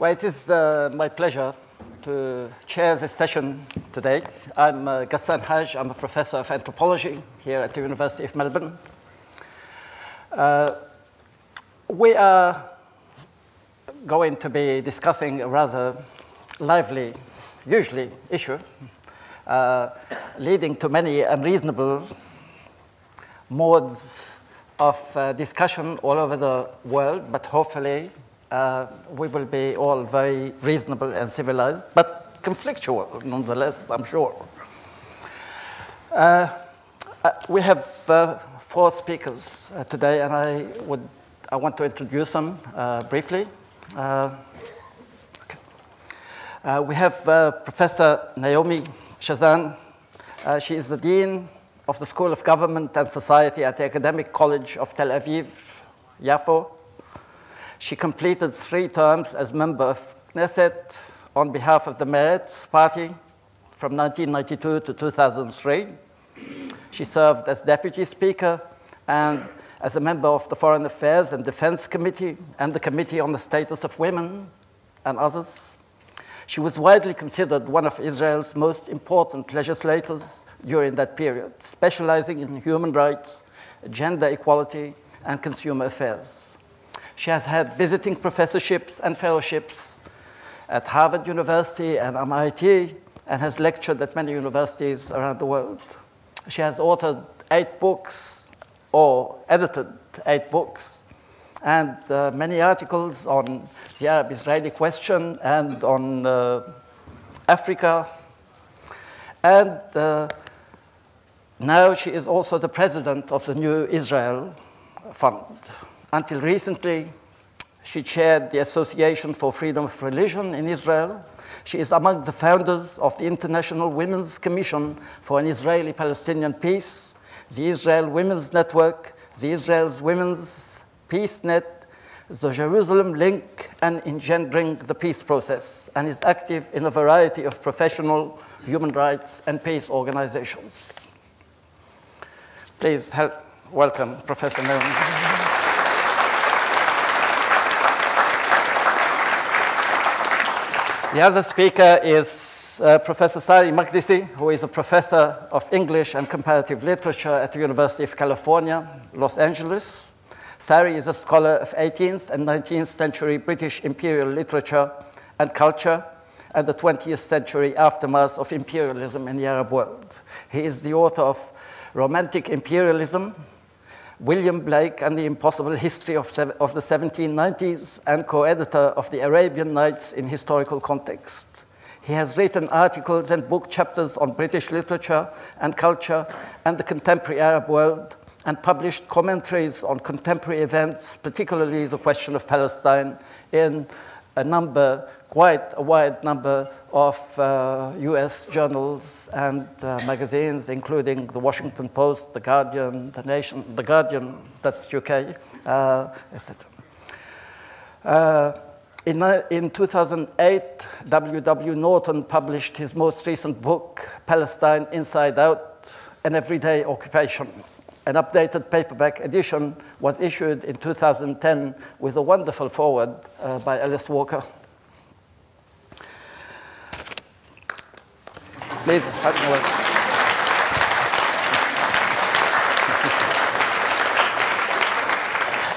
Well, it is my pleasure to chair this session today. I'm Ghassan Haj. I'm a professor of anthropology here at the University of Melbourne. We are going to be discussing a rather lively, usually, issue, leading to many unreasonable modes of discussion all over the world, but hopefully we will be all very reasonable and civilized, but conflictual nonetheless, I'm sure. We have 4 speakers today, and I want to introduce them briefly. We have Professor Naomi Chazan. She is the Dean of the School of Government and Society at the Academic College of Tel Aviv, Yafo. She completed 3 terms as member of Knesset on behalf of the Meretz Party from 1992 to 2003. She served as Deputy Speaker and as a member of the Foreign Affairs and Defense Committee and the Committee on the Status of Women and others. She was widely considered one of Israel's most important legislators during that period, specializing in human rights, gender equality, and consumer affairs. She has had visiting professorships and fellowships at Harvard University and MIT, and has lectured at many universities around the world. She has authored 8 books, or edited 8 books, and many articles on the Arab-Israeli question and on Africa. And now she is also the president of the New Israel Fund. Until recently, she chaired the Association for Freedom of Religion in Israel. She is among the founders of the International Women's Commission for an Israeli-Palestinian Peace, the Israel Women's Network, the Israel's Women's Peace Net, the Jerusalem Link, and Engendering the Peace Process, and is active in a variety of professional human rights and peace organizations. Please welcome Professor Naomi. The other speaker is Professor Sari Makdisi, who is a professor of English and comparative literature at the University of California, Los Angeles. Sari is a scholar of 18th and 19th century British imperial literature and culture and the 20th century aftermath of imperialism in the Arab world. He is the author of Romantic Imperialism, William Blake and the Impossible History of the 1790s, and co-editor of the Arabian Nights in Historical Context. He has written articles and book chapters on British literature and culture and the contemporary Arab world, and published commentaries on contemporary events, particularly the question of Palestine, in quite a wide number of US journals and magazines, including the Washington Post, The Guardian, The Nation, The Guardian, that's UK, etc. In 2008, W.W. Norton published his most recent book, Palestine Inside Out, An Everyday Occupation. An updated paperback edition was issued in 2010 with a wonderful foreword by Alice Walker. Please, help me away.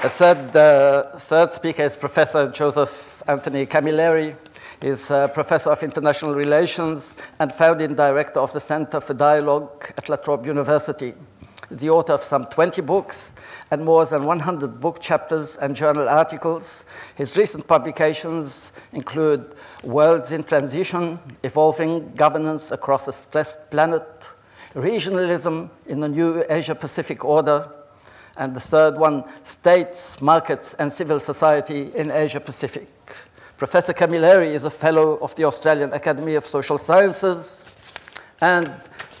The third speaker is Professor Joseph Anthony Camilleri. He's a professor of international relations and founding director of the Center for Dialogue at La Trobe University. The author of some 20 books and more than 100 book chapters and journal articles. His recent publications include Worlds in Transition, Evolving Governance Across a Stressed Planet, Regionalism in the New Asia-Pacific Order, and the third one, States, Markets, and Civil Society in Asia-Pacific. Professor Camilleri is a fellow of the Australian Academy of Social Sciences and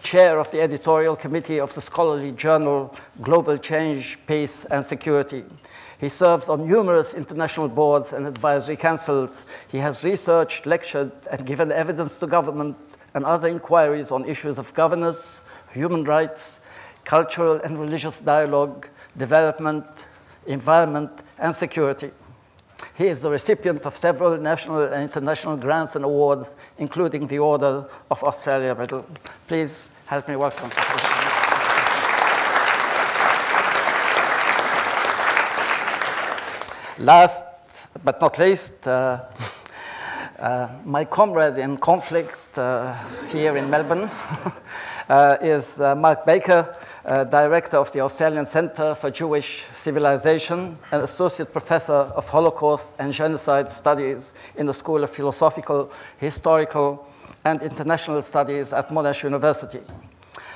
chair of the editorial committee of the scholarly journal Global Change, Peace and Security. He serves on numerous international boards and advisory councils. He has researched, lectured, and given evidence to government and other inquiries on issues of governance, human rights, cultural and religious dialogue, development, environment, and security. He is the recipient of several national and international grants and awards, including the Order of Australia Medal. Please help me welcome. Last but not least, my comrade in conflict here in Melbourne is Mark Baker, Director of the Australian Centre for Jewish Civilization and Associate Professor of Holocaust and Genocide Studies in the School of Philosophical, Historical and International Studies at Monash University.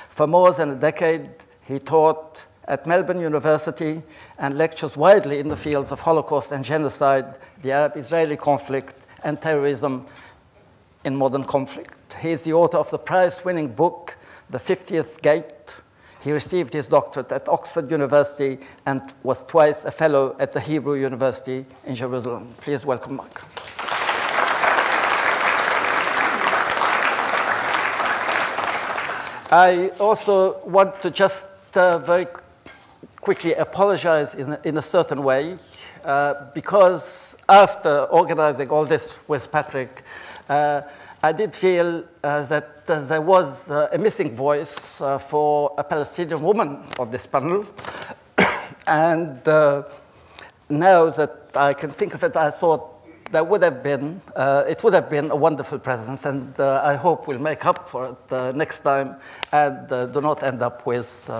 For more than a decade, he taught at Melbourne University and lectures widely in the fields of Holocaust and genocide, the Arab-Israeli conflict, and terrorism in modern conflict. He is the author of the prize-winning book, The 50th Gate. He received his doctorate at Oxford University and was twice a fellow at the Hebrew University in Jerusalem. Please welcome Mark. I also want to just very quickly apologize in a certain way, because after organizing all this with Patrick, I did feel that there was a missing voice for a Palestinian woman on this panel. And now that I can think of it, I thought there would have been, it would have been a wonderful presence, and I hope we'll make up for it next time and do not end up with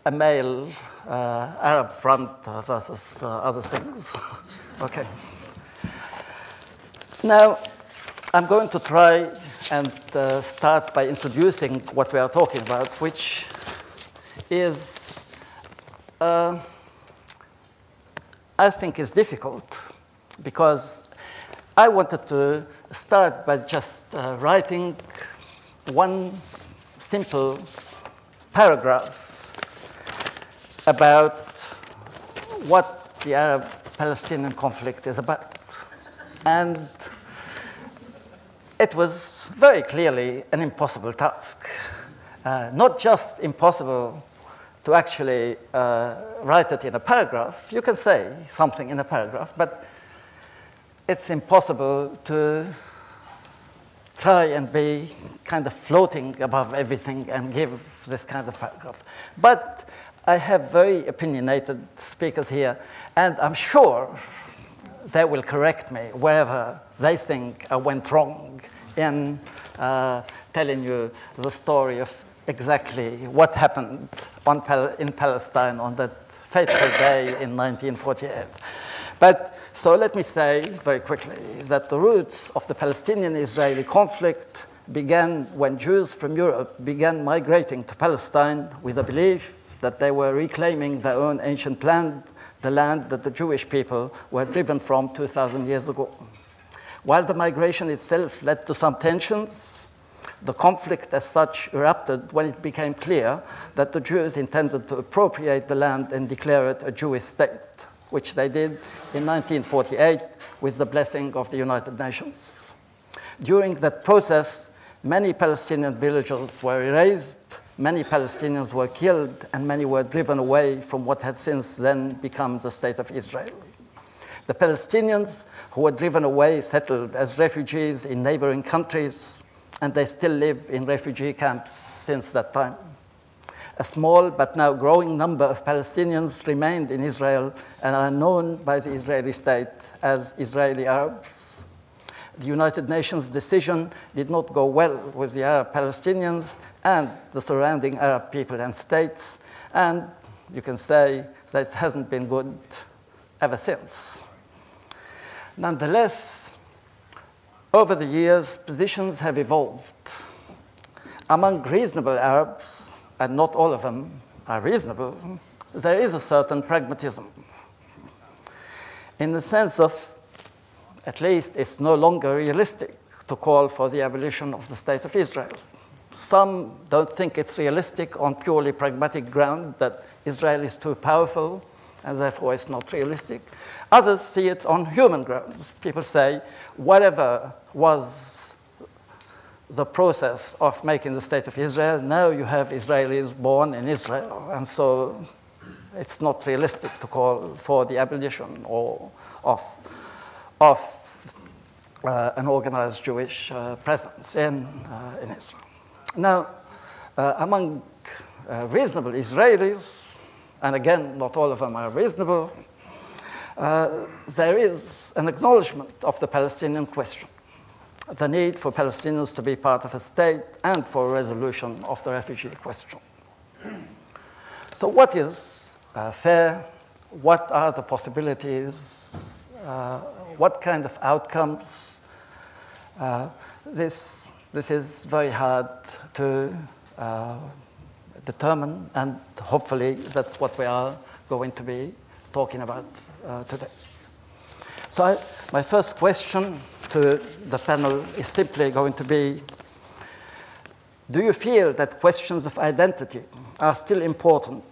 a male Arab front versus other things. Okay. Now, I'm going to try and start by introducing what we are talking about, which is, I think, is difficult, because I wanted to start by just writing one simple paragraph about what the Arab-Palestinian conflict is about. And it was very clearly an impossible task. Not just impossible to actually write it in a paragraph. You can say something in a paragraph, but it's impossible to try and be kind of floating above everything and give this kind of paragraph. But I have very opinionated speakers here, and I'm sure they will correct me wherever they think I went wrong in telling you the story of exactly what happened in Palestine on that fateful day in 1948. But so let me say very quickly that the roots of the Palestinian-Israeli conflict began when Jews from Europe began migrating to Palestine with the belief that they were reclaiming their own ancient land, the land that the Jewish people were driven from 2,000 years ago. While the migration itself led to some tensions, the conflict as such erupted when it became clear that the Jews intended to appropriate the land and declare it a Jewish state, which they did in 1948 with the blessing of the United Nations. During that process, many Palestinian villages were erased, many Palestinians were killed, and many were driven away from what had since then become the State of Israel. The Palestinians who were driven away settled as refugees in neighboring countries, and they still live in refugee camps since that time. A small but now growing number of Palestinians remained in Israel and are known by the Israeli state as Israeli Arabs. The United Nations decision did not go well with the Arab Palestinians and the surrounding Arab people and states, and you can say that it hasn't been good ever since. Nonetheless, over the years, positions have evolved. Among reasonable Arabs, and not all of them are reasonable, there is a certain pragmatism. In the sense of, at least, it's no longer realistic to call for the abolition of the State of Israel. Some don't think it's realistic on purely pragmatic ground that Israel is too powerful, and therefore it's not realistic. Others see it on human grounds. People say, whatever was the process of making the State of Israel, now you have Israelis born in Israel, and so it's not realistic to call for the abolition or of of an organized Jewish presence in Israel. Now, among reasonable Israelis, and again, not all of them are reasonable, there is an acknowledgement of the Palestinian question, the need for Palestinians to be part of a state and for a resolution of the refugee question. So what is fair? What are the possibilities? What kind of outcomes? This is very hard to determine, and hopefully that's what we are going to be talking about today. So my first question to the panel is simply going to be, do you feel that questions of identity are still important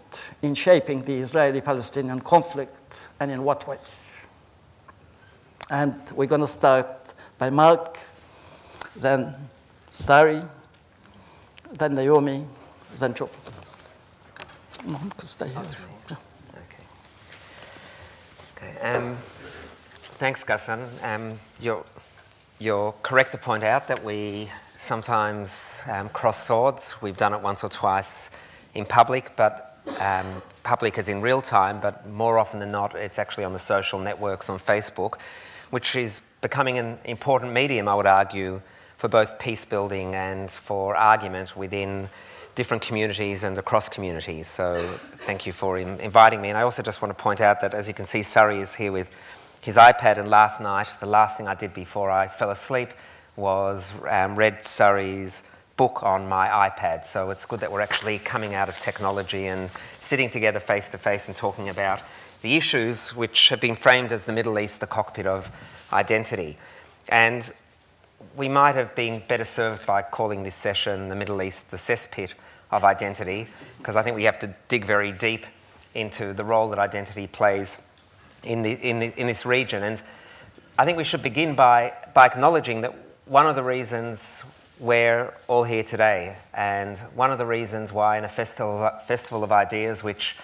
in shaping the Israeli-Palestinian conflict, and in what way? And we're going to start by Mark, then Sari, then Naomi, then Joe. Stay here. Okay. Thanks, Ghassan. You're correct to point out that we sometimes cross swords. We've done it once or twice in public, but public is in real time, but more often than not, it's actually on the social networks on Facebook, which is becoming an important medium, I would argue, for both peace building and for argument within different communities and across communities. So thank you for inviting me. And I also just want to point out that, as you can see, Sari is here with his iPad, and last night, the last thing I did before I fell asleep was read Sari's book on my iPad. So it's good that we're actually coming out of technology and sitting together face to face and talking about the issues which have been framed as the Middle East, the cockpit of identity. And we might have been better served by calling this session the Middle East, the cesspit of identity, because I think we have to dig very deep into the role that identity plays in this region. And I think we should begin by acknowledging that one of the reasons we're all here today, and one of the reasons why in a festival of ideas which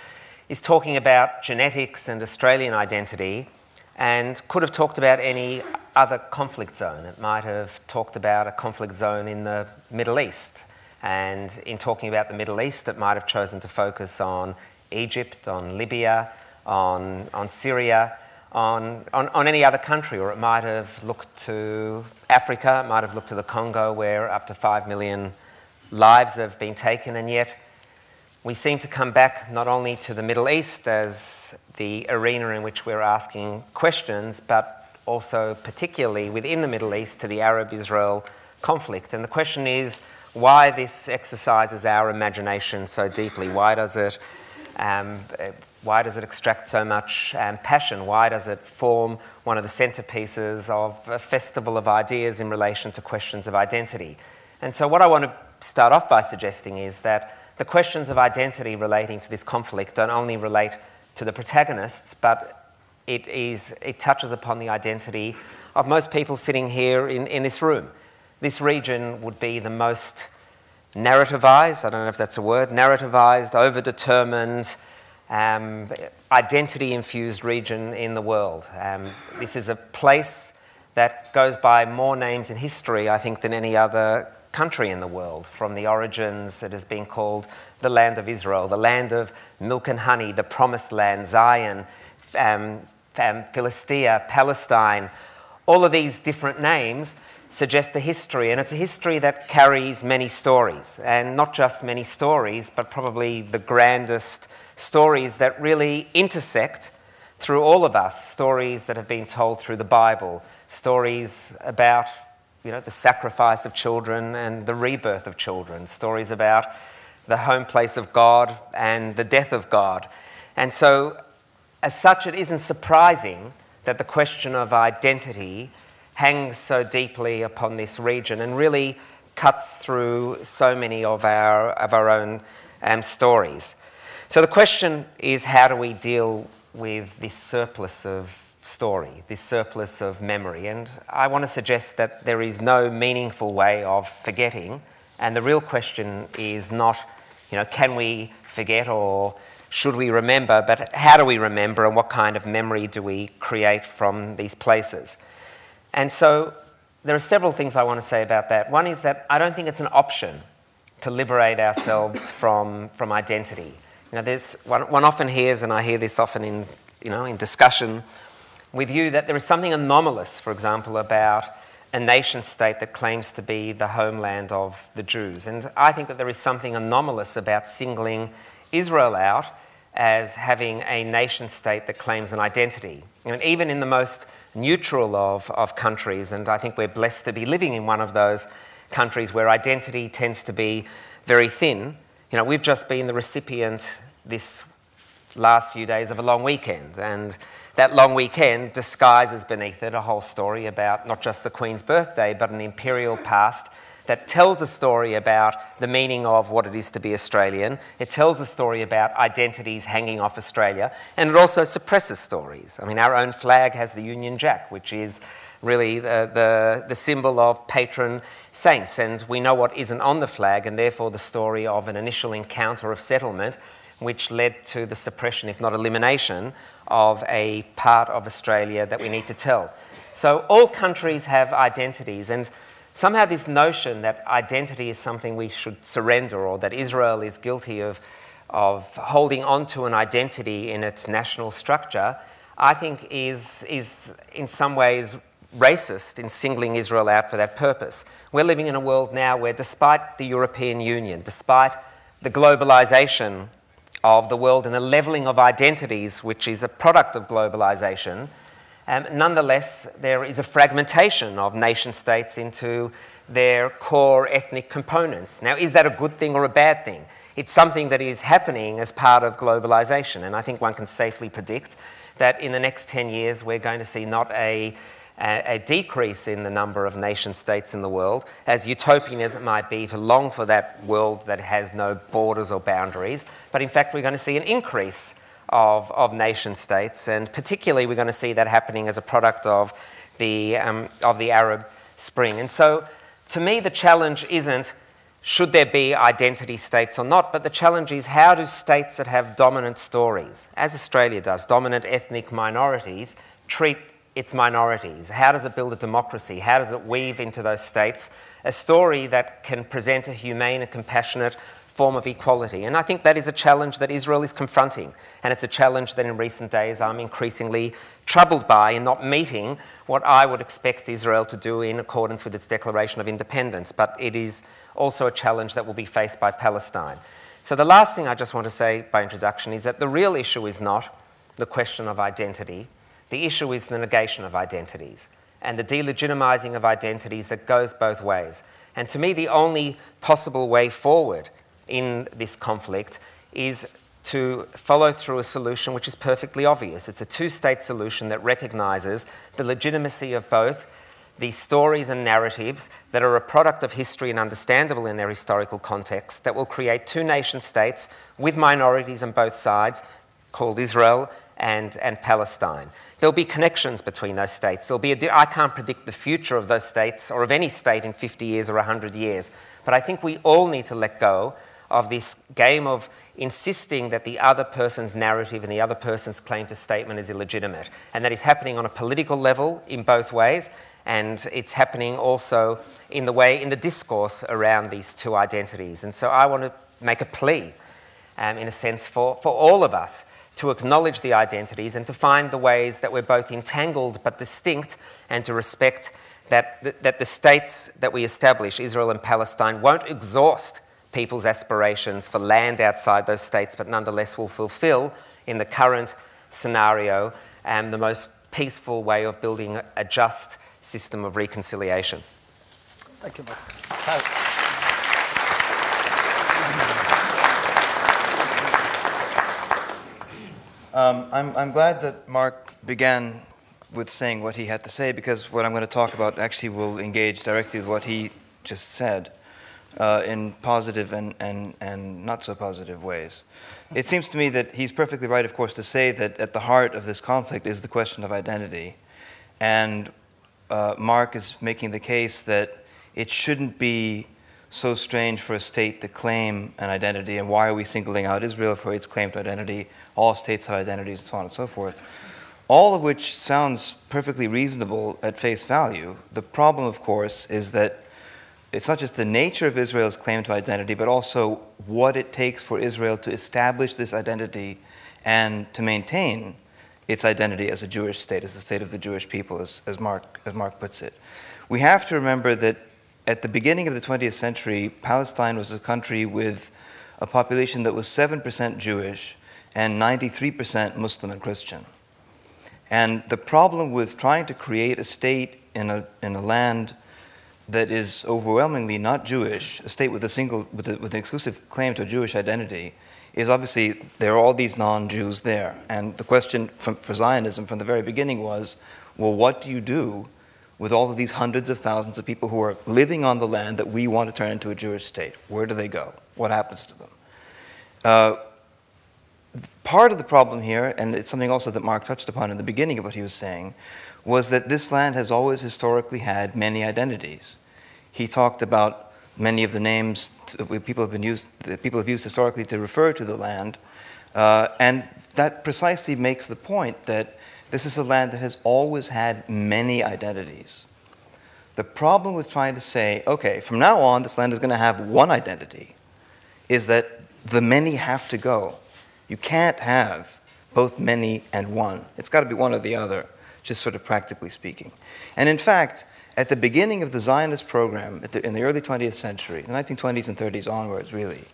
is talking about genetics and Australian identity, and could have talked about any other conflict zone. It might have talked about a conflict zone in the Middle East, and in talking about the Middle East, it might have chosen to focus on Egypt, on Libya, on Syria, on any other country, or it might have looked to Africa, it might have looked to the Congo, where up to 5 million lives have been taken, and yet we seem to come back not only to the Middle East as the arena in which we're asking questions, but also particularly within the Middle East to the Arab-Israel conflict. And the question is why this exercises our imagination so deeply. Why does it extract so much passion? Why does it form one of the centerpieces of a festival of ideas in relation to questions of identity? And so what I want to start off by suggesting is that the questions of identity relating to this conflict don't only relate to the protagonists, but it touches upon the identity of most people sitting here in this room. This region would be the most narrativized, I don't know if that's a word, narrativized, overdetermined, identity-infused region in the world. This is a place that goes by more names in history, I think, than any other country in the world. From the origins, it has been called the land of Israel, the land of milk and honey, the promised land, Zion, Philistia, Palestine. All of these different names suggest a history, and it's a history that carries many stories, and not just many stories, but probably the grandest stories that really intersect through all of us, stories that have been told through the Bible, stories about the sacrifice of children and the rebirth of children, stories about the home place of God and the death of God. And so, as such, it isn't surprising that the question of identity hangs so deeply upon this region and really cuts through so many of our own stories. So the question is, how do we deal with this surplus of story, this surplus of memory? And I want to suggest that there is no meaningful way of forgetting, and the real question is not, can we forget or should we remember, but how do we remember and what kind of memory do we create from these places? And so there are several things I want to say about that. One is that I don't think it's an option to liberate ourselves from identity. You know, there's one often hears, and I hear this often in discussion with you, that there is something anomalous, for example, about a nation state that claims to be the homeland of the Jews. And I think that there is something anomalous about singling Israel out as having a nation state that claims an identity. I mean, even in the most neutral of countries, and I think we're blessed to be living in one of those countries where identity tends to be very thin. You know, we've just been the recipient this last few days of a long weekend, and that long weekend disguises beneath it a whole story about not just the Queen's birthday, but an imperial past that tells a story about the meaning of what it is to be Australian. It tells a story about identities hanging off Australia, and it also suppresses stories. I mean, our own flag has the Union Jack, which is really the symbol of patron saints, and we know what isn't on the flag, and therefore the story of an initial encounter of settlement which led to the suppression, if not elimination, of a part of Australia that we need to tell. So all countries have identities, and somehow this notion that identity is something we should surrender, or that Israel is guilty of holding on to an identity in its national structure, I think is in some ways racist in singling Israel out for that purpose. We're living in a world now where, despite the European Union, despite the globalisation of the world and the levelling of identities, which is a product of globalisation, nonetheless, there is a fragmentation of nation states into their core ethnic components. Now, is that a good thing or a bad thing? It's something that is happening as part of globalisation, and I think one can safely predict that in the next 10 years we're going to see not a decrease in the number of nation states in the world, as utopian as it might be to long for that world that has no borders or boundaries, but in fact we're going to see an increase of nation states, and particularly we're going to see that happening as a product of the Arab Spring. And so to me the challenge isn't should there be identity states or not, but the challenge is how do states that have dominant stories, as Australia does, dominant ethnic minorities, treat its minorities? How does it build a democracy? How does it weave into those states a story that can present a humane and compassionate form of equality? And I think that is a challenge that Israel is confronting, and it's a challenge that in recent days I'm increasingly troubled by in not meeting what I would expect Israel to do in accordance with its Declaration of Independence, but it is also a challenge that will be faced by Palestine. So the last thing I just want to say by introduction is that the real issue is not the question of identity. The issue is the negation of identities and the delegitimizing of identities that goes both ways. And to me, the only possible way forward in this conflict is to follow through a solution which is perfectly obvious. It's a two-state solution that recognises the legitimacy of both the stories and narratives that are a product of history and understandable in their historical context, that will create two nation states with minorities on both sides, called Israel and Palestine. There'll be connections between those states. I can't predict the future of those states or of any state in 50 years or 100 years, but I think we all need to let go of this game of insisting that the other person's narrative and the other person's claim to statement is illegitimate. And that is happening on a political level in both ways, and it's happening also in the discourse around these two identities. And so I want to make a plea, in a sense, for all of us to acknowledge the identities and to find the ways that we're both entangled but distinct, and to respect that the states that we establish, Israel and Palestine, won't exhaust people's aspirations for land outside those states, but nonetheless will fulfill, in the current scenario, the most peaceful way of building a just system of reconciliation. Thank you, Mark. I'm glad that Mark began with saying what he had to say, because what I'm going to talk about actually will engage directly with what he just said in positive and not so positive ways. It seems to me that he's perfectly right, of course, to say that at the heart of this conflict is the question of identity. And Mark is making the case that it shouldn't be so strange for a state to claim an identity, and why are we singling out Israel for its claim to identity? All states have identities, and so on and so forth. all of which sounds perfectly reasonable at face value. The problem, of course, is that it's not just the nature of Israel's claim to identity, but also what it takes for Israel to establish this identity and to maintain its identity as a Jewish state, as the state of the Jewish people, as Mark puts it. We have to remember that at the beginning of the 20th century, Palestine was a country with a population that was 7% Jewish and 93% Muslim and Christian. And the problem with trying to create a state in a land that is overwhelmingly not Jewish, a state with an exclusive claim to a Jewish identity, is obviously there are all these non-Jews there. And the question for Zionism from the very beginning was, well, what do you do with all of these hundreds of thousands of people who are living on the land that we want to turn into a Jewish state? Where do they go? What happens to them? Part of the problem here, and it's something also that Mark touched upon in the beginning of what he was saying, was that this land has always historically had many identities. He talked about many of the names people have used historically to refer to the land, and that precisely makes the point that this is a land that has always had many identities. The problem with trying to say, okay, from now on this land is going to have one identity, is that the many have to go. You can't have both many and one. It's got to be one or the other, just sort of practically speaking. And in fact, at the beginning of the Zionist program in the early 20th century, the 1920s and 30s onwards, really,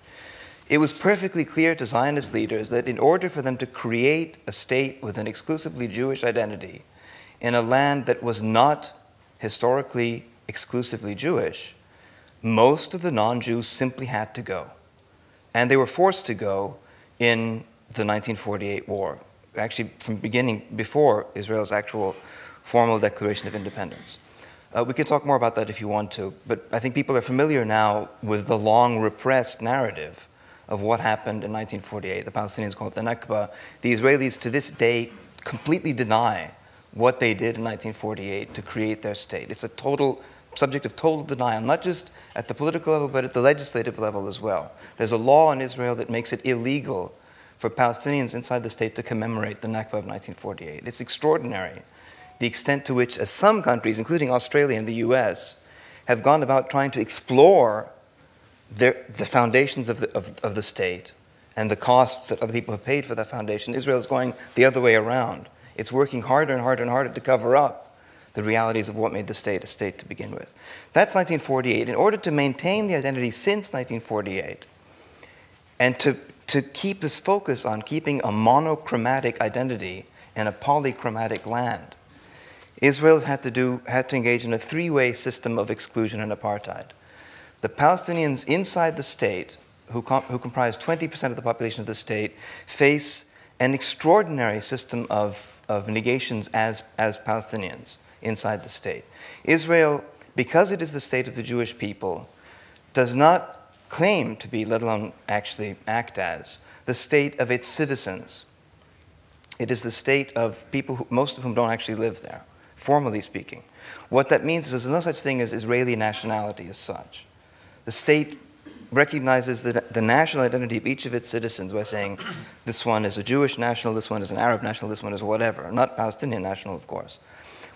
it was perfectly clear to Zionist leaders that in order for them to create a state with an exclusively Jewish identity in a land that was not historically exclusively Jewish, most of the non-Jews simply had to go. And they were forced to go in the 1948 war, actually from beginning before Israel's actual formal declaration of independence. We can talk more about that if you want to, but I think people are familiar now with the long repressed narrative of what happened in 1948. The Palestinians call it the Nakba. The Israelis to this day completely deny what they did in 1948 to create their state. It's a total subject of total denial, not just at the political level, but at the legislative level as well. There's a law in Israel that makes it illegal for Palestinians inside the state to commemorate the Nakba of 1948. It's extraordinary, the extent to which some countries, including Australia and the US, have gone about trying to explore the foundations of the state and the costs that other people have paid for that foundation. Israel is going the other way around. It's working harder and harder and harder to cover up the realities of what made the state a state to begin with. That's 1948. In order to maintain the identity since 1948 and to keep this focus on keeping a monochromatic identity in a polychromatic land, Israel had to engage in a three-way system of exclusion and apartheid. The Palestinians inside the state, who comprise 20% of the population of the state, face an extraordinary system of negations as Palestinians inside the state. Israel, because it is the state of the Jewish people, does not claim to be, let alone actually act as, the state of its citizens. It is the state of people, most of whom don't actually live there, formally speaking. What that means is there's no such thing as Israeli nationality as such. The state recognizes the national identity of each of its citizens by saying, this one is a Jewish national, this one is an Arab national, this one is whatever, not Palestinian national, of course.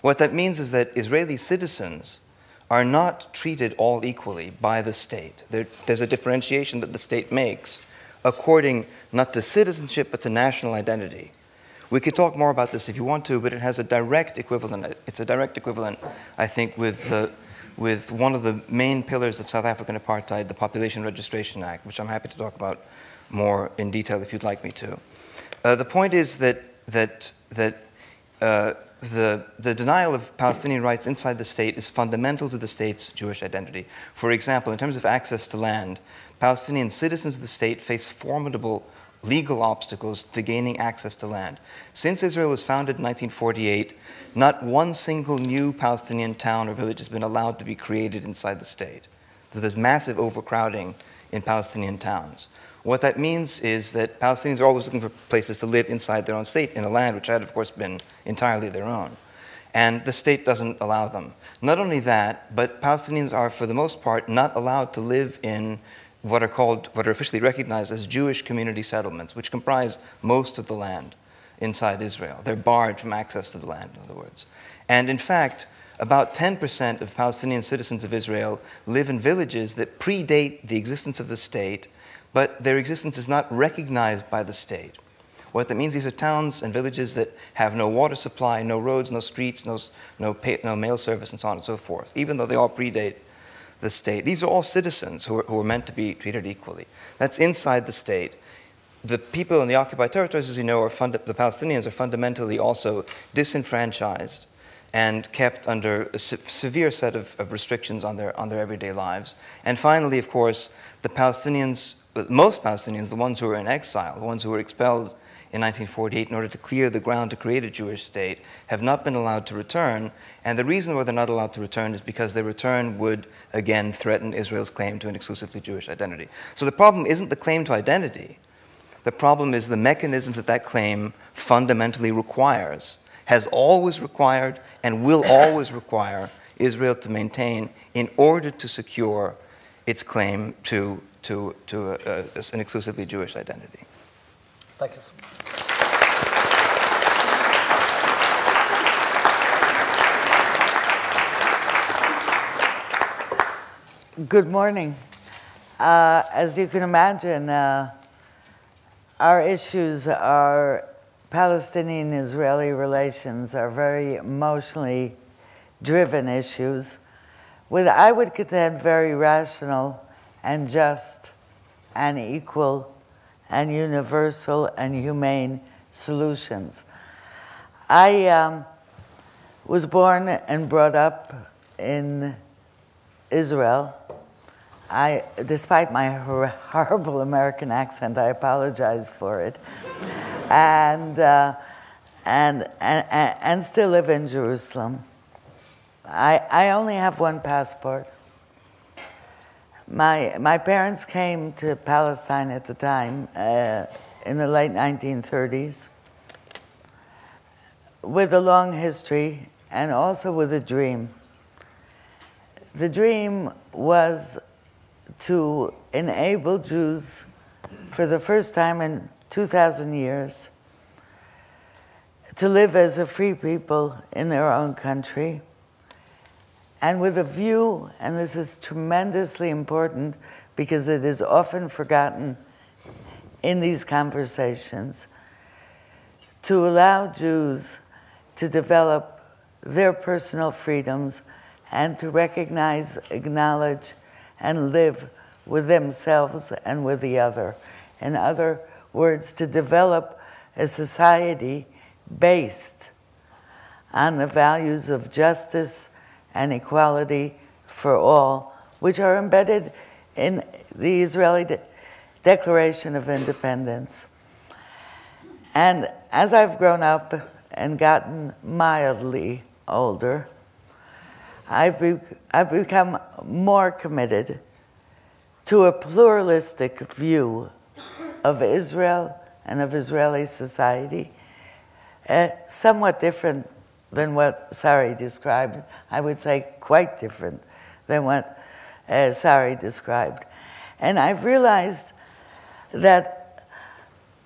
What that means is that Israeli citizens are not treated all equally by the state. There's a differentiation that the state makes according not to citizenship, but to national identity. We could talk more about this if you want to, but it has a direct equivalent. It's a direct equivalent, I think, with one of the main pillars of South African apartheid, the Population Registration Act, which I'm happy to talk about more in detail if you'd like me to. The point is that the denial of Palestinian rights inside the state is fundamental to the state's Jewish identity. For example, in terms of access to land, Palestinian citizens of the state face formidable legal obstacles to gaining access to land. Since Israel was founded in 1948, not one single new Palestinian town or village has been allowed to be created inside the state. There's massive overcrowding in Palestinian towns. What that means is that Palestinians are always looking for places to live inside their own state in a land which had, of course, been entirely their own. And the state doesn't allow them. Not only that, but Palestinians are, for the most part, not allowed to live in what are officially recognized as Jewish community settlements, which comprise most of the land inside Israel. They're barred from access to the land, in other words. And in fact, about 10% of Palestinian citizens of Israel live in villages that predate the existence of the state, but their existence is not recognized by the state. What that means, these are towns and villages that have no water supply, no roads, no streets, no mail service, and so on and so forth, even though they all predate the state. These are all citizens who are meant to be treated equally. That's inside the state. The people in the occupied territories, as you know, the Palestinians are fundamentally also disenfranchised and kept under a severe set of restrictions on their everyday lives. And finally, of course, the Palestinians, most Palestinians, the ones who are in exile, the ones who were expelled in 1948 in order to clear the ground to create a Jewish state, have not been allowed to return. And the reason why they're not allowed to return is because their return would, again, threaten Israel's claim to an exclusively Jewish identity. So the problem isn't the claim to identity. The problem is the mechanisms that that claim fundamentally requires, has always required, and will always require Israel to maintain in order to secure its claim to an exclusively Jewish identity. Thank you. Good morning. As you can imagine, our issues are Palestinian Israeli relations are very emotionally driven issues with, I would contend, very rational and just and equal and universal and humane solutions. I was born and brought up in Israel. Despite my horrible American accent, I apologize for it, and still live in Jerusalem. I only have one passport. My parents came to Palestine at the time, in the late 1930s, with a long history and also with a dream. The dream was to enable Jews, for the first time in 2,000 years, to live as a free people in their own country, and with a view, and this is tremendously important because it is often forgotten in these conversations, to allow Jews to develop their personal freedoms and to recognize, acknowledge, and live with themselves and with the other. In other words, to develop a society based on the values of justice and equality for all, which are embedded in the Israeli Declaration of Independence. And as I've grown up and gotten mildly older, I've become more committed to a pluralistic view of Israel and of Israeli society, somewhat different than what Sari described. I would say quite different than what Sari described. And I've realized that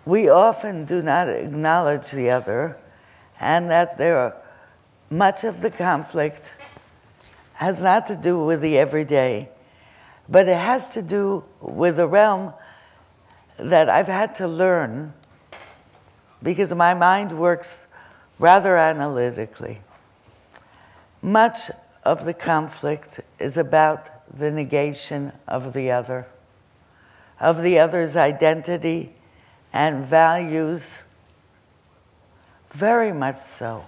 we often do not acknowledge the other, and that much of the conflict has not to do with the everyday, but it has to do with a realm that I've had to learn because my mind works rather analytically. Much of the conflict is about the negation of the other's identity and values, very much so.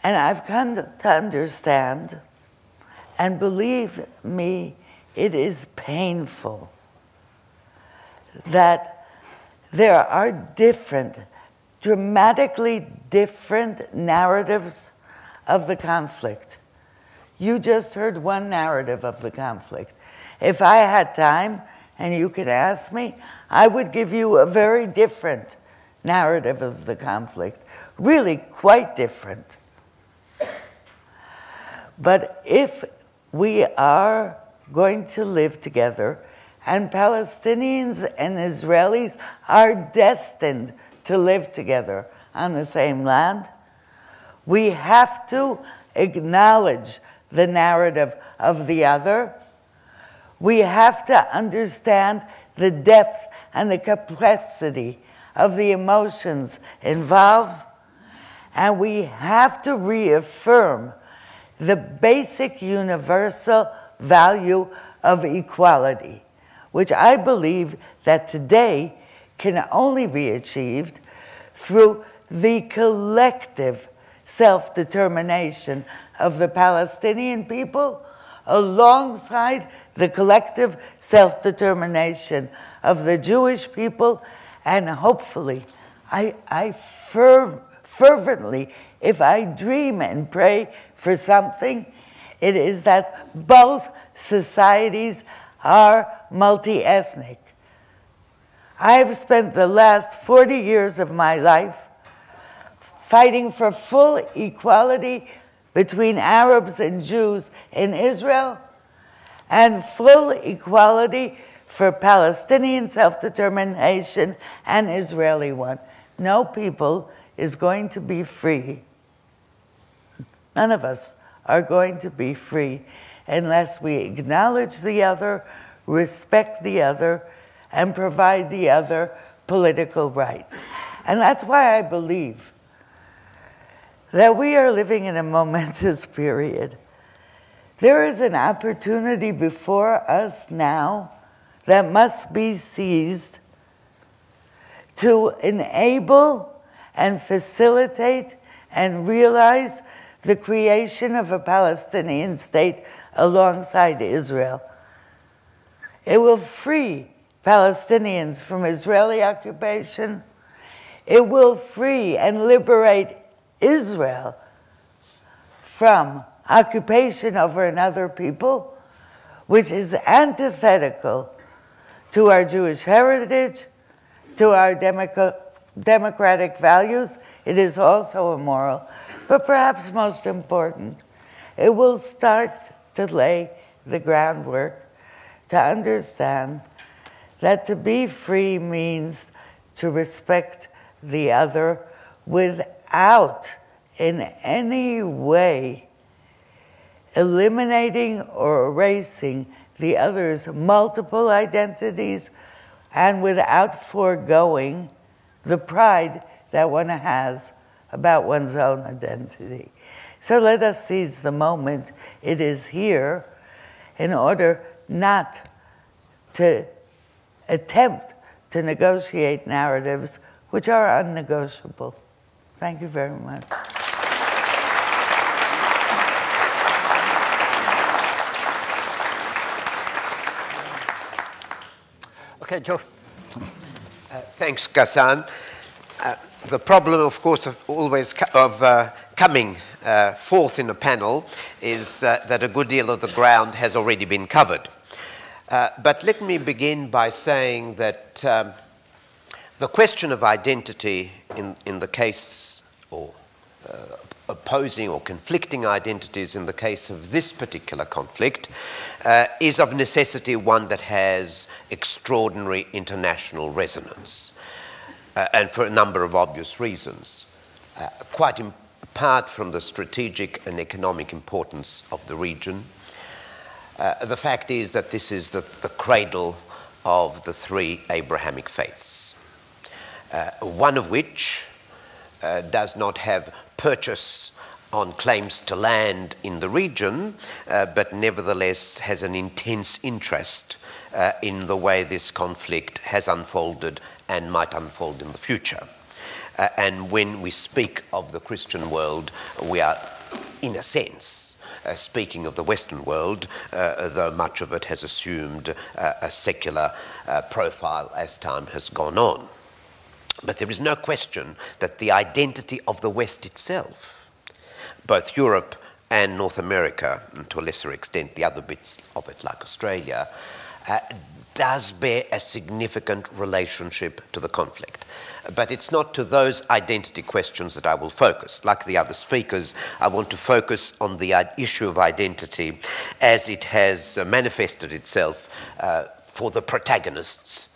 And I've come to understand, and believe me, it is painful, that there are dramatically different narratives of the conflict. You just heard one narrative of the conflict. If I had time, and you could ask me, I would give you a very different narrative of the conflict, really quite different. But if we are going to live together, and Palestinians and Israelis are destined to live together on the same land. We have to acknowledge the narrative of the other. We have to understand the depth and the complexity of the emotions involved. And we have to reaffirm the basic universal value of equality, which I believe that today can only be achieved through the collective self-determination of the Palestinian people alongside the collective self-determination of the Jewish people, and hopefully, I fervently, if I dream and pray for something, it is that both societies are multi-ethnic. I have spent the last 40 years of my life fighting for full equality between Arabs and Jews in Israel and full equality for Palestinian self-determination and Israeli one. No people is going to be free. None of us are going to be free unless we acknowledge the other, respect the other, and provide the other political rights. And that's why I believe that we are living in a momentous period. There is an opportunity before us now that must be seized to enable and facilitate and realize the creation of a Palestinian state alongside Israel. It will free Palestinians from Israeli occupation. It will free and liberate Israel from occupation over another people, which is antithetical to our Jewish heritage, to our democratic values. It is also immoral. But perhaps most important, it will start to lay the groundwork to understand that to be free means to respect the other without in any way eliminating or erasing the other's multiple identities, and without foregoing the pride that one has about one's own identity. So let us seize the moment. It is here in order not to attempt to negotiate narratives which are unnegotiable. Thank you very much. Okay, Joe. Thanks, Ghassan. The problem, of course, of coming forth in a panel is that a good deal of the ground has already been covered. But let me begin by saying that the question of identity in the case, or opposing or conflicting identities in the case of this particular conflict, is of necessity one that has extraordinary international resonance, and for a number of obvious reasons. Quite apart from the strategic and economic importance of the region, the fact is that this is the cradle of the three Abrahamic faiths, one of which does not have purchase on claims to land in the region, but nevertheless has an intense interest in the way this conflict has unfolded and might unfold in the future. And when we speak of the Christian world, we are, in a sense, speaking of the Western world, though much of it has assumed a secular profile as time has gone on. But there is no question that the identity of the West itself, both Europe and North America, and to a lesser extent the other bits of it like Australia, does bear a significant relationship to the conflict. But it's not to those identity questions that I will focus. Like the other speakers, I want to focus on the issue of identity as it has manifested itself for the protagonists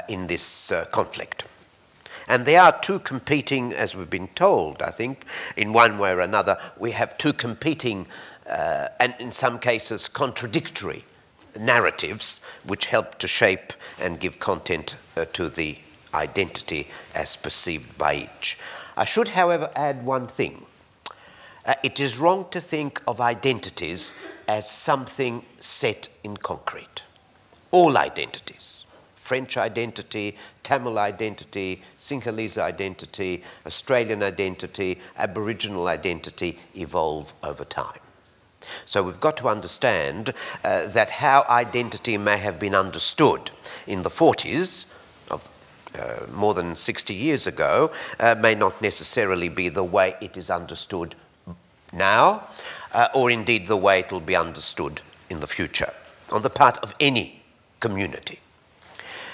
in this conflict. And there are two competing, as we've been told, I think, in one way or another, we have two competing and in some cases contradictory narratives which help to shape and give content to the identity as perceived by each. I should, however, add one thing. It is wrong to think of identities as something set in concrete. All identities, French identity, Tamil identity, Sinhalese identity, Australian identity, Aboriginal identity evolve over time. So we've got to understand that how identity may have been understood in the 40s, of more than 60 years ago, may not necessarily be the way it is understood now, or indeed the way it will be understood in the future, on the part of any community.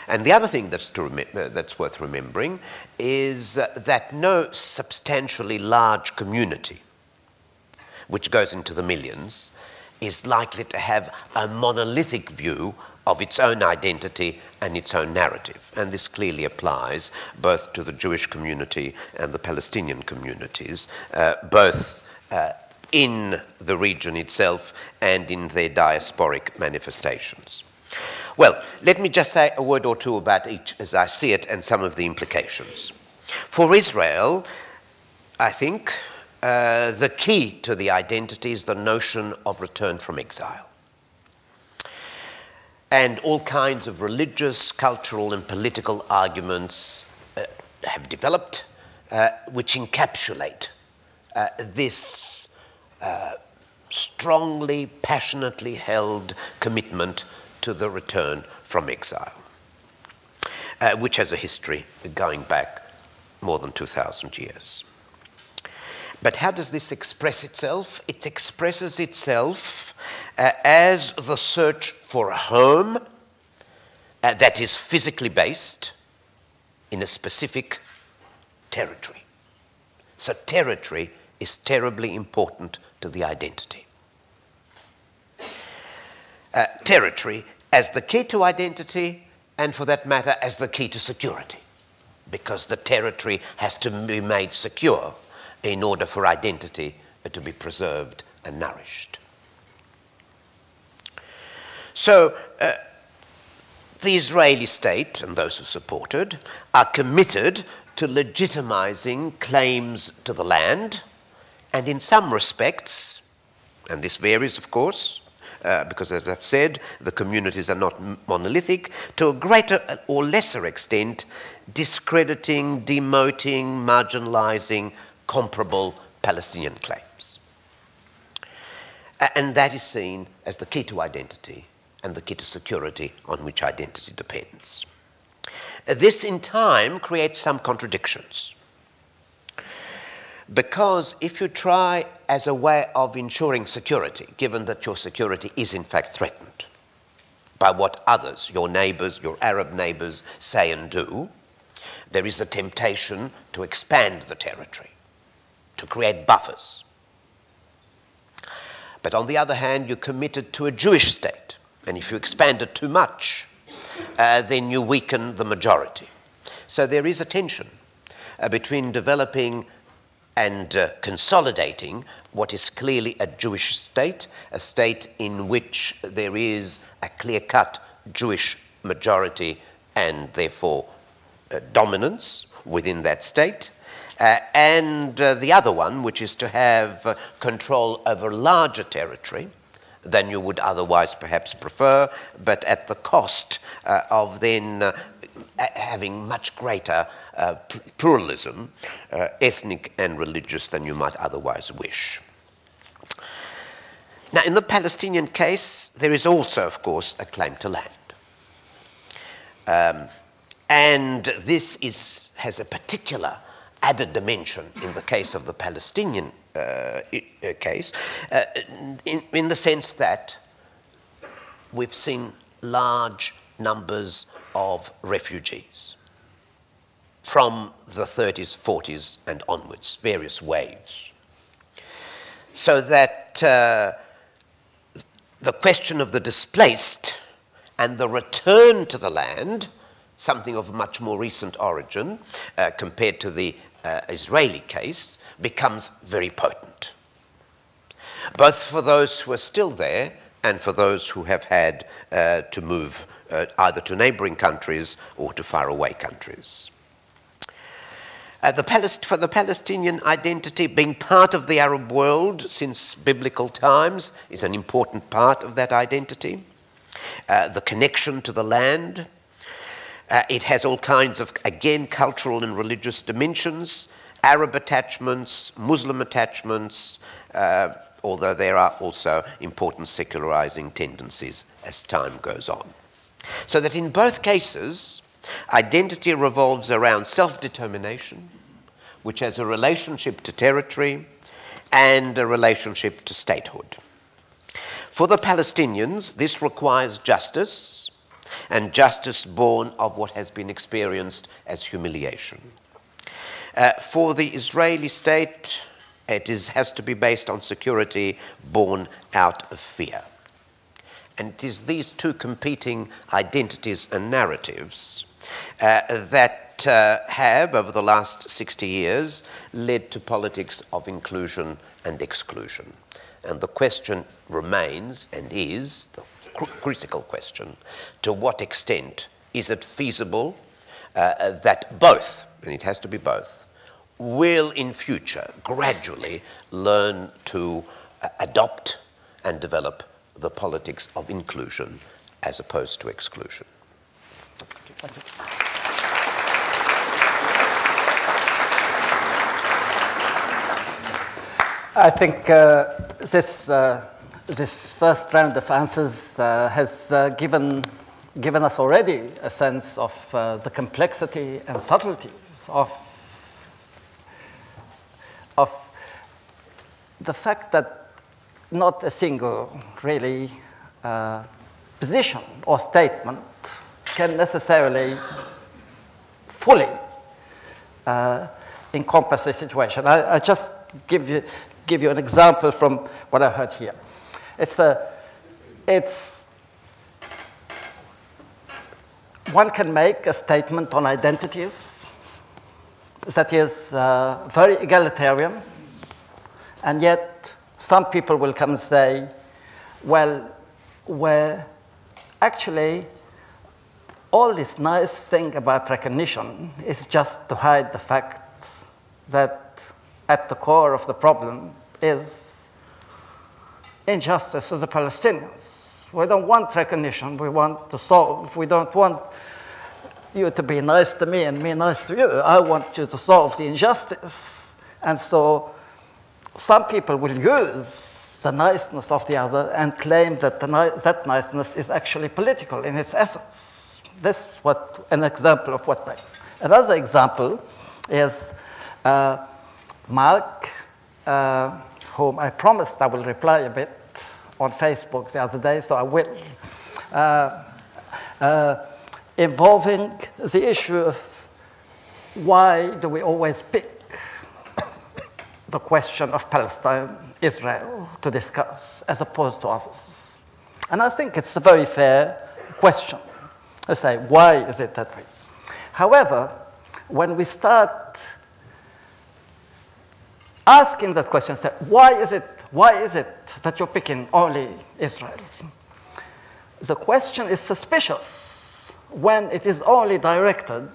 And the other thing that's worth remembering is that no substantially large community, which goes into the millions, is likely to have a monolithic view of its own identity and its own narrative. And this clearly applies both to the Jewish community and the Palestinian communities, both in the region itself and in their diasporic manifestations. Well, let me just say a word or two about each as I see it and some of the implications. For Israel, I think the key to the identity is the notion of return from exile. And all kinds of religious, cultural, and political arguments have developed which encapsulate this strongly, passionately held commitment to the return from exile, which has a history going back more than 2,000 years. But how does this express itself? It expresses itself as the search for a home that is physically based in a specific territory. So territory is terribly important to the identity. Territory as the key to identity, and for that matter, as the key to security, because the territory has to be made secure in order for identity to be preserved and nourished. So the Israeli state and those who support it are committed to legitimizing claims to the land, and in some respects, and this varies of course, because as I've said, the communities are not monolithic, to a greater or lesser extent, discrediting, demoting, marginalizing comparable Palestinian claims. And that is seen as the key to identity and the key to security on which identity depends. This in time creates some contradictions. Because if you try as a way of ensuring security, given that your security is in fact threatened by what others, your neighbors, your Arab neighbors, say and do, there is the temptation to expand the territory, to create buffers. But on the other hand, you're committed to a Jewish state, and if you expand it too much, then you weaken the majority. So there is a tension between developing and consolidating what is clearly a Jewish state, a state in which there is a clear-cut Jewish majority and therefore dominance within that state, and the other one, which is to have control over larger territory than you would otherwise perhaps prefer, but at the cost of then having much greater pluralism, ethnic and religious, than you might otherwise wish. Now, in the Palestinian case, there is also, of course, a claim to land. And this has a particular added dimension in the case of the Palestinian case, in the sense that we've seen large numbers of refugees from the 30s, 40s and onwards, various waves. So that the question of the displaced and the return to the land something of a much more recent origin compared to the Israeli case, becomes very potent, both for those who are still there and for those who have had to move either to neighboring countries or to faraway countries. For the Palestinian identity, being part of the Arab world since biblical times is an important part of that identity. The connection to the land. It has all kinds of, again, cultural and religious dimensions, Arab attachments, Muslim attachments, although there are also important secularizing tendencies as time goes on. So that in both cases, identity revolves around self-determination, which has a relationship to territory and a relationship to statehood. For the Palestinians, this requires justice, and justice born of what has been experienced as humiliation. For the Israeli state, it has to be based on security born out of fear. And it is these two competing identities and narratives that have, over the last 60 years, led to politics of inclusion and exclusion. And the question remains, and is the critical question, to what extent is it feasible that both, and it has to be both, will in future gradually learn to adopt and develop the politics of inclusion as opposed to exclusion. Thank you. I think this first round of answers has given us already a sense of the complexity and subtleties of the fact that not a single, really, position or statement can necessarily fully encompass the situation. I just give you an example from what I heard here. One can make a statement on identities that is very egalitarian, and yet some people will come and say, well, actually, all this nice thing about recognition is just to hide the fact that at the core of the problem is injustice to the Palestinians. We don't want recognition, we want to solve. We don't want you to be nice to me and me nice to you. I want you to solve the injustice. And so some people will use the niceness of the other and claim that that niceness is actually political in its essence. This is an example of what makes. Another example is Mark, whom I promised I will reply a bit on Facebook the other day, so I will, involving the issue of why do we always pick the question of Palestine, Israel, to discuss, as opposed to others. And I think it's a very fair question. I say, why is it that way? However, when we start asking that question, say, why is it that you're picking only Israel? The question is suspicious when it is only directed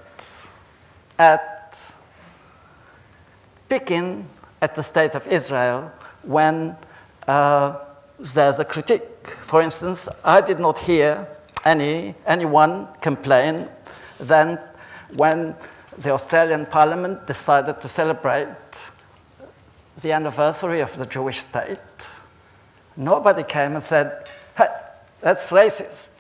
at picking at the state of Israel when there's a critique. For instance, I did not hear anyone complain then when the Australian Parliament decided to celebrate the anniversary of the Jewish state. Nobody came and said, hey, that's racist.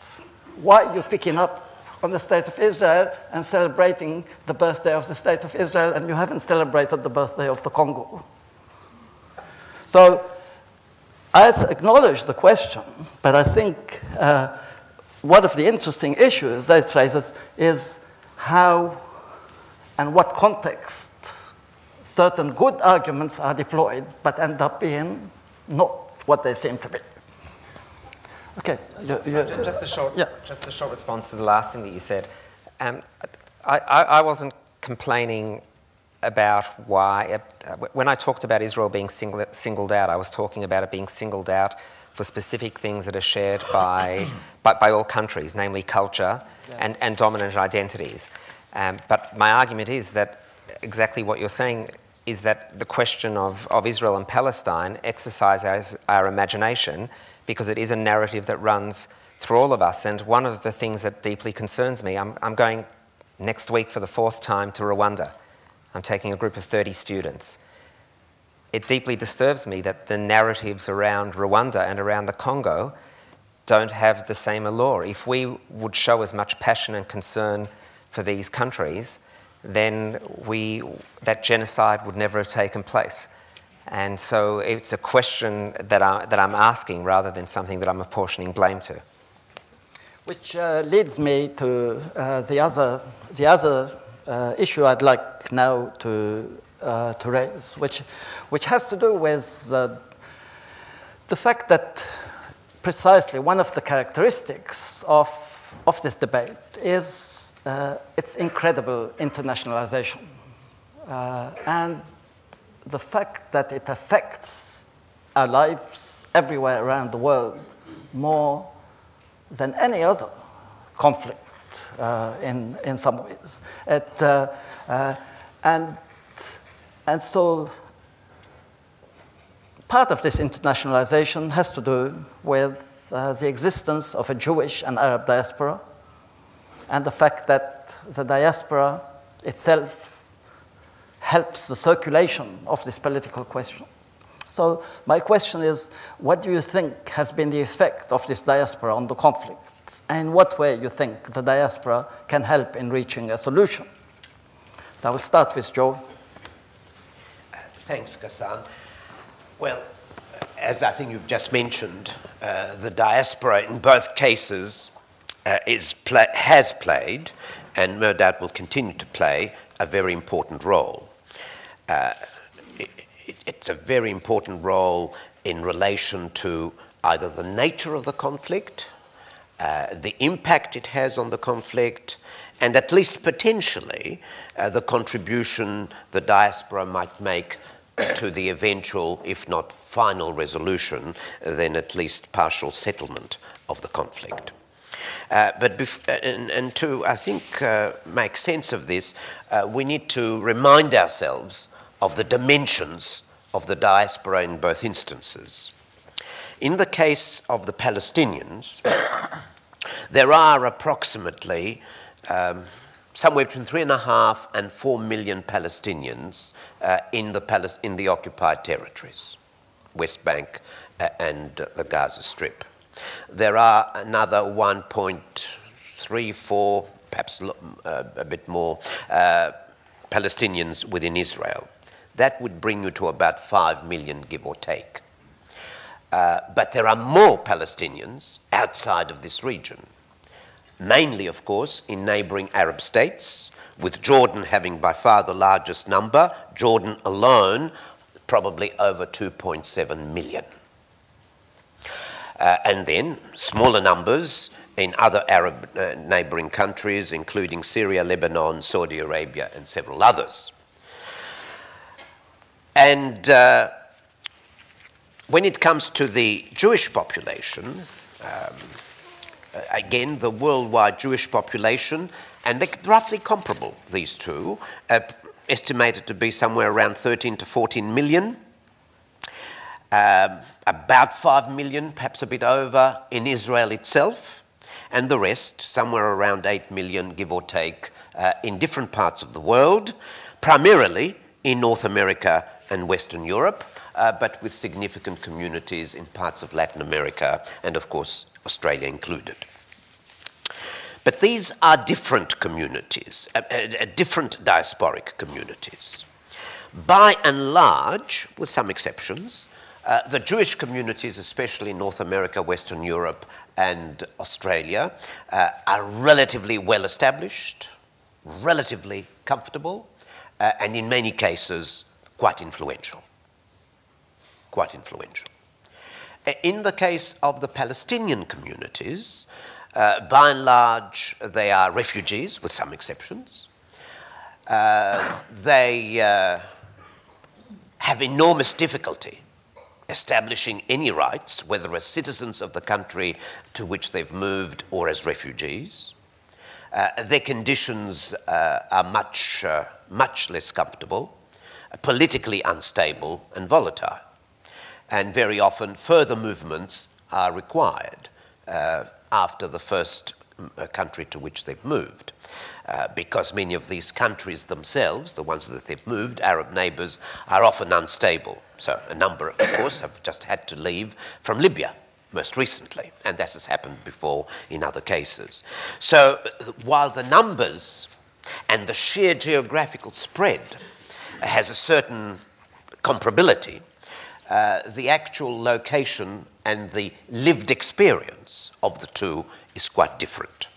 Why are you picking up on the state of Israel and celebrating the birthday of the state of Israel, and you haven't celebrated the birthday of the Congo? So I acknowledge the question, but I think one of the interesting issues that it raises is how and what context certain good arguments are deployed, but end up being not what they seem to be. Okay. Just a short response to the last thing that you said. I wasn't complaining about why. When I talked about Israel being singled out, I was talking about it being singled out for specific things that are shared by all countries, namely culture and dominant identities. But my argument is that exactly what you're saying is that the question of Israel and Palestine exercises our imagination because it is a narrative that runs through all of us. And one of the things that deeply concerns me, I'm going next week for the 4th time to Rwanda. I'm taking a group of 30 students. It deeply disturbs me that the narratives around Rwanda and around the Congo don't have the same allure. If we would show as much passion and concern for these countries, then that genocide would never have taken place. And so it's a question that I'm asking rather than something that I'm apportioning blame to. Which leads me to the other issue I'd like now to raise, which has to do with the fact that precisely one of the characteristics of this debate is its incredible internationalization and the fact that it affects our lives everywhere around the world more than any other conflict in some ways. And so part of this internationalization has to do with the existence of a Jewish and Arab diaspora, and the fact that the diaspora itself helps the circulation of this political question. So my question is, what do you think has been the effect of this diaspora on the conflict? And in what way you think the diaspora can help in reaching a solution? So I will start with Joe. Thanks, Ghassan. Well, as I think you've just mentioned, the diaspora in both cases has played, and no doubt will continue to play, a very important role. It's a very important role in relation to either the nature of the conflict, the impact it has on the conflict, and at least potentially the contribution the diaspora might make to the eventual, if not final resolution, then at least partial settlement of the conflict. And to, I think, make sense of this, we need to remind ourselves of the dimensions of the diaspora in both instances. In the case of the Palestinians, there are approximately somewhere between 3.5 and 4 million Palestinians in the occupied territories, West Bank and the Gaza Strip. There are another 1.34, perhaps a bit more, Palestinians within Israel. That would bring you to about 5 million, give or take. But there are more Palestinians outside of this region, mainly, of course, in neighboring Arab states, with Jordan having by far the largest number, Jordan alone probably over 2.7 million. And then smaller numbers in other Arab neighboring countries, including Syria, Lebanon, Saudi Arabia, and several others. And when it comes to the Jewish population, again, the worldwide Jewish population, and they're roughly comparable, these two, estimated to be somewhere around 13 to 14 million. About 5 million, perhaps a bit over, in Israel itself, and the rest, somewhere around 8 million, give or take, in different parts of the world, primarily in North America and Western Europe, but with significant communities in parts of Latin America and, of course, Australia included. But these are different communities, different diasporic communities. By and large, with some exceptions, the Jewish communities, especially in North America, Western Europe, and Australia, are relatively well established, relatively comfortable, and in many cases, quite influential. Quite influential. In the case of the Palestinian communities, By and large, they are refugees, with some exceptions. They have enormous difficulty establishing any rights, whether as citizens of the country to which they've moved or as refugees. Their conditions are much less comfortable, politically unstable and volatile. And very often further movements are required after the first country to which they've moved. Because many of these countries themselves, the ones that they've moved, Arab neighbors, are often unstable. So a number, of course, have just had to leave from Libya most recently, and this has happened before in other cases. So while the numbers and the sheer geographical spread has a certain comparability, the actual location and the lived experience of the two is quite different.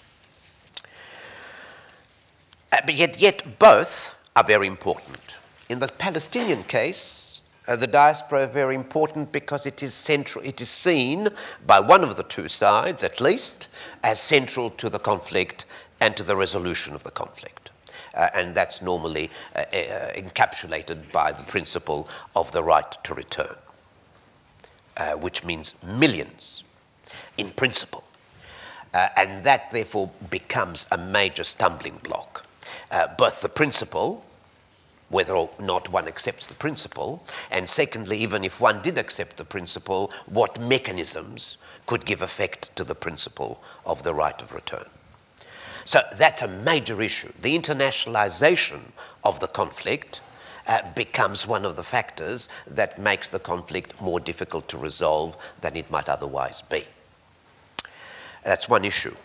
But yet both are very important. In the Palestinian case, the diaspora is very important because it is central. It is seen by one of the two sides, at least, as central to the conflict and to the resolution of the conflict. And that's normally encapsulated by the principle of the right to return, which means millions in principle. And that, therefore, becomes a major stumbling block. Both the principle, whether or not one accepts the principle, and secondly, even if one did accept the principle, what mechanisms could give effect to the principle of the right of return. So that's a major issue. The internationalization of the conflict becomes one of the factors that makes the conflict more difficult to resolve than it might otherwise be. That's one issue.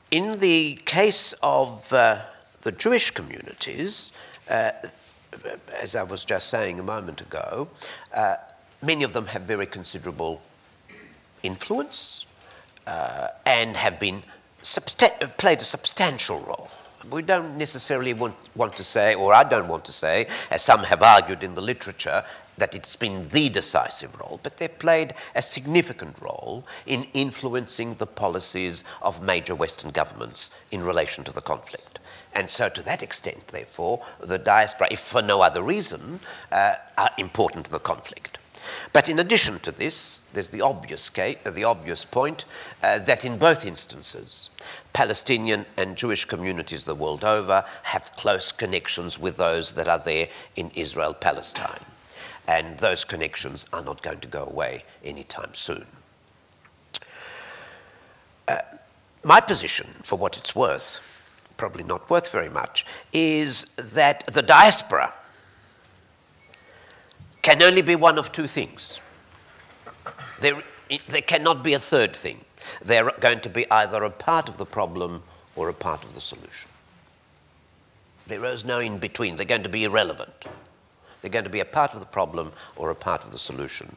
In the case of the Jewish communities, as I was just saying a moment ago, many of them have very considerable influence and have been played a substantial role. We don't necessarily want to say, or I don't want to say, as some have argued in the literature, that it's been the decisive role, but they've played a significant role in influencing the policies of major Western governments in relation to the conflict. And so to that extent, therefore, the diaspora, if for no other reason, are important to the conflict. But in addition to this, there's the obvious point that in both instances, Palestinian and Jewish communities the world over have close connections with those that are there in Israel, Palestine. And those connections are not going to go away anytime soon. My position, for what it's worth, probably not worth very much, is that the diaspora can only be one of two things. There cannot be a third thing. They're going to be either a part of the problem or a part of the solution. There is no in between. They're going to be irrelevant. They're going to be a part of the problem or a part of the solution.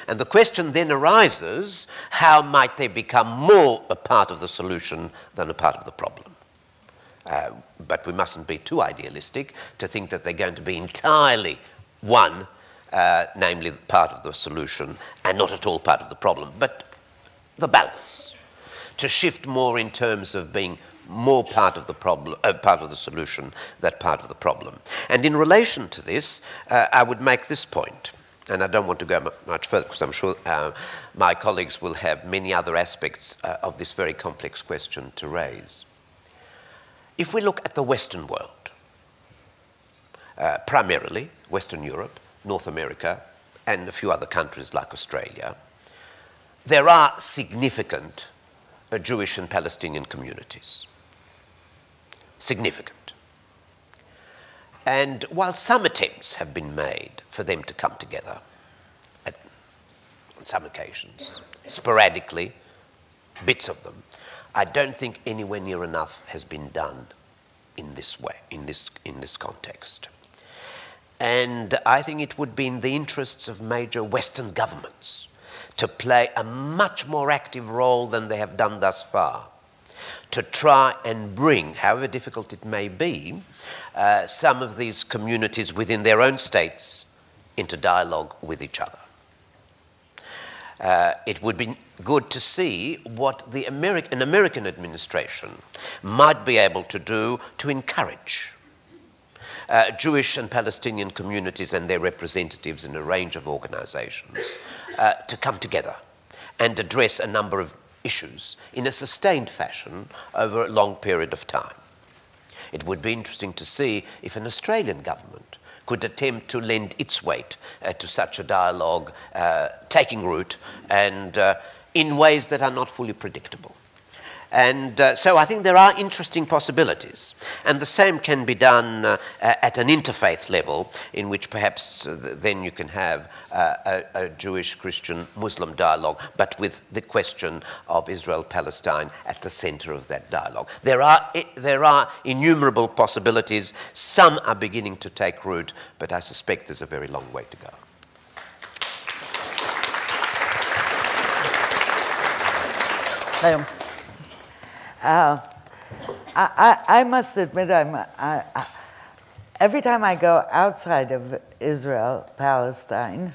And the question then arises, how might they become more a part of the solution than a part of the problem? But we mustn't be too idealistic to think that they're going to be entirely one, namely part of the solution, and not at all part of the problem. But the balance, to shift more in terms of being more part of the problem, part of the solution than part of the problem. And in relation to this, I would make this point, and I don't want to go much further because I'm sure my colleagues will have many other aspects of this very complex question to raise. If we look at the Western world, primarily Western Europe, North America, and a few other countries like Australia, there are significant Jewish and Palestinian communities. Significant. And while some attempts have been made for them to come together on some occasions, sporadically, bits of them, I don't think anywhere near enough has been done in this way, in this context. And I think it would be in the interests of major Western governments to play a much more active role than they have done thus far, to try and bring, however difficult it may be, some of these communities within their own states into dialogue with each other. It would be good to see what an American administration might be able to do to encourage Jewish and Palestinian communities and their representatives in a range of organizations to come together and address a number of issues in a sustained fashion over a long period of time. It would be interesting to see if an Australian government could attempt to lend its weight to such a dialogue taking root and in ways that are not fully predictable. And so I think there are interesting possibilities. And the same can be done at an interfaith level, in which perhaps then you can have a Jewish, Christian, Muslim dialogue, but with the question of Israel-Palestine at the center of that dialogue. There are innumerable possibilities. Some are beginning to take root, but I suspect there's a very long way to go. Naomi. I must admit, every time I go outside of Israel, Palestine,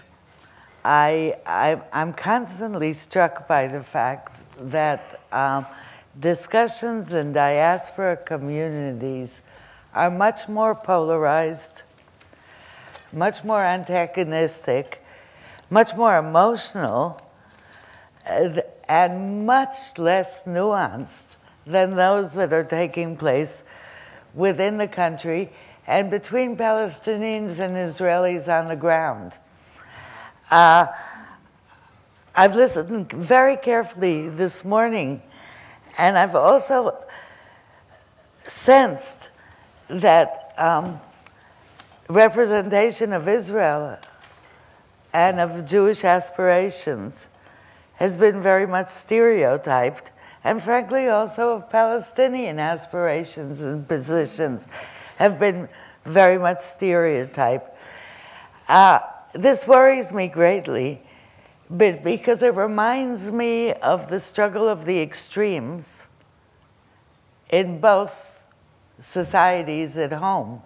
I'm constantly struck by the fact that discussions in diaspora communities are much more polarized, much more antagonistic, much more emotional, and much less nuanced than those that are taking place within the country and between Palestinians and Israelis on the ground. I've listened very carefully this morning, and I've also sensed that representation of Israel and of Jewish aspirations has been very much stereotyped, and frankly also of Palestinian aspirations and positions have been very much stereotyped. This worries me greatly, but because it reminds me of the struggle of the extremes in both societies at home.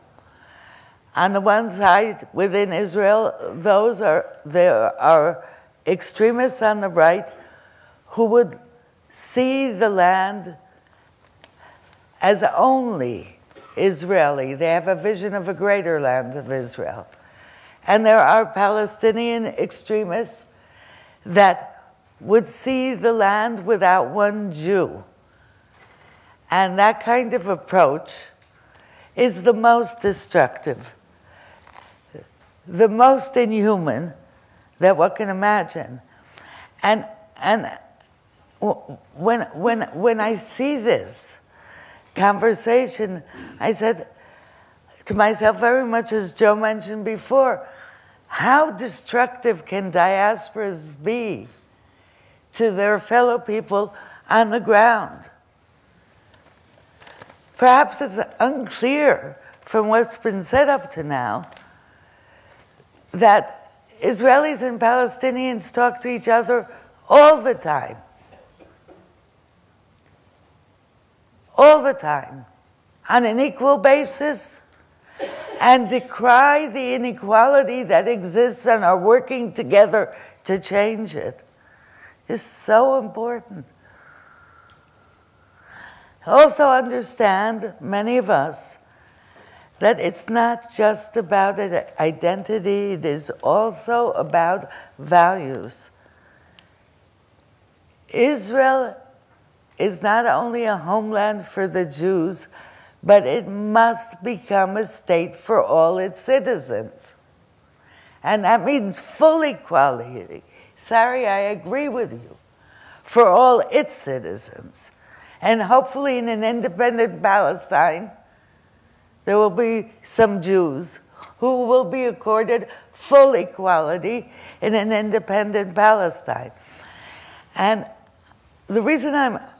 On the one side, within Israel, there are extremists on the right who would see the land as only Israeli. They have a vision of a greater land of Israel. And there are Palestinian extremists that would see the land without one Jew. And that kind of approach is the most destructive, the most inhuman that one can imagine. And when I see this conversation, I said to myself, very much as Joe mentioned before, how destructive can diasporas be to their fellow people on the ground? Perhaps it's unclear from what's been said up to now that Israelis and Palestinians talk to each other all the time. All the time, on an equal basis, and decry the inequality that exists and are working together to change it is so important. Also understand, many of us, that it's not just about identity, it is also about values. Israel is not only a homeland for the Jews, but it must become a state for all its citizens. And that means full equality. Sorry, I agree with you. For all its citizens. And hopefully in an independent Palestine, there will be some Jews who will be accorded full equality in an independent Palestine. And the reason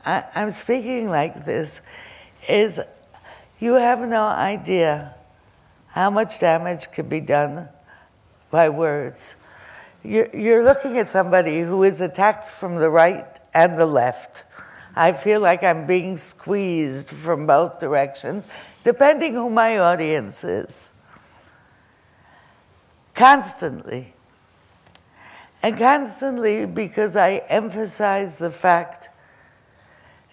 I'm speaking like this is you have no idea how much damage could be done by words. You're looking at somebody who is attacked from the right and the left. I feel like I'm being squeezed from both directions, depending who my audience is. Constantly. And constantly, because I emphasize the fact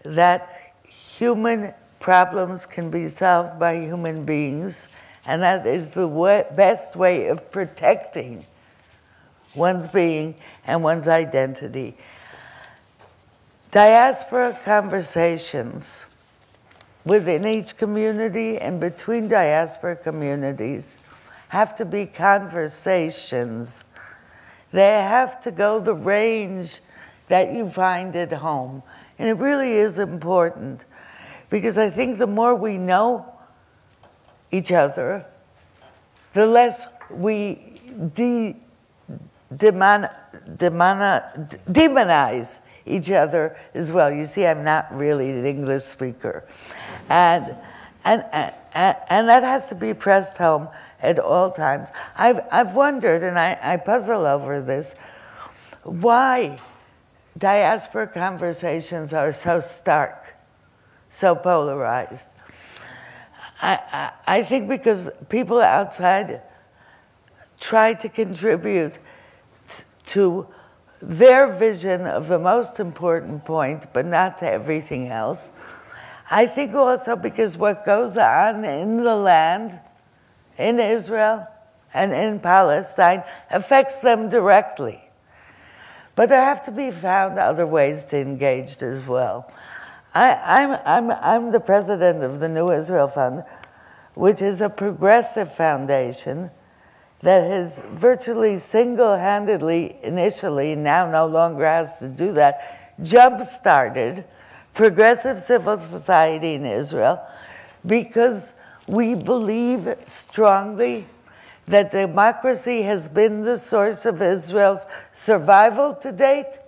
that human problems can be solved by human beings, and that is the best way of protecting one's being and one's identity. Diaspora conversations within each community and between diaspora communities have to be conversations. They have to go the range that you find at home. And it really is important, because I think the more we know each other, the less we demonize each other as well. You see, I'm not really an English speaker. And that has to be pressed home at all times. I've wondered, and I puzzle over this, why diaspora conversations are so stark, so polarized. I think because people outside try to contribute to their vision of the most important point, but not to everything else. I think also because what goes on in the land, in Israel and in Palestine, affects them directly. But there have to be found other ways to engage as well. I'm the president of the New Israel Fund, which is a progressive foundation that has virtually single-handedly, initially, now no longer has to do that, jump-started progressive civil society in Israel, because we believe strongly that democracy has been the source of Israel's survival to date,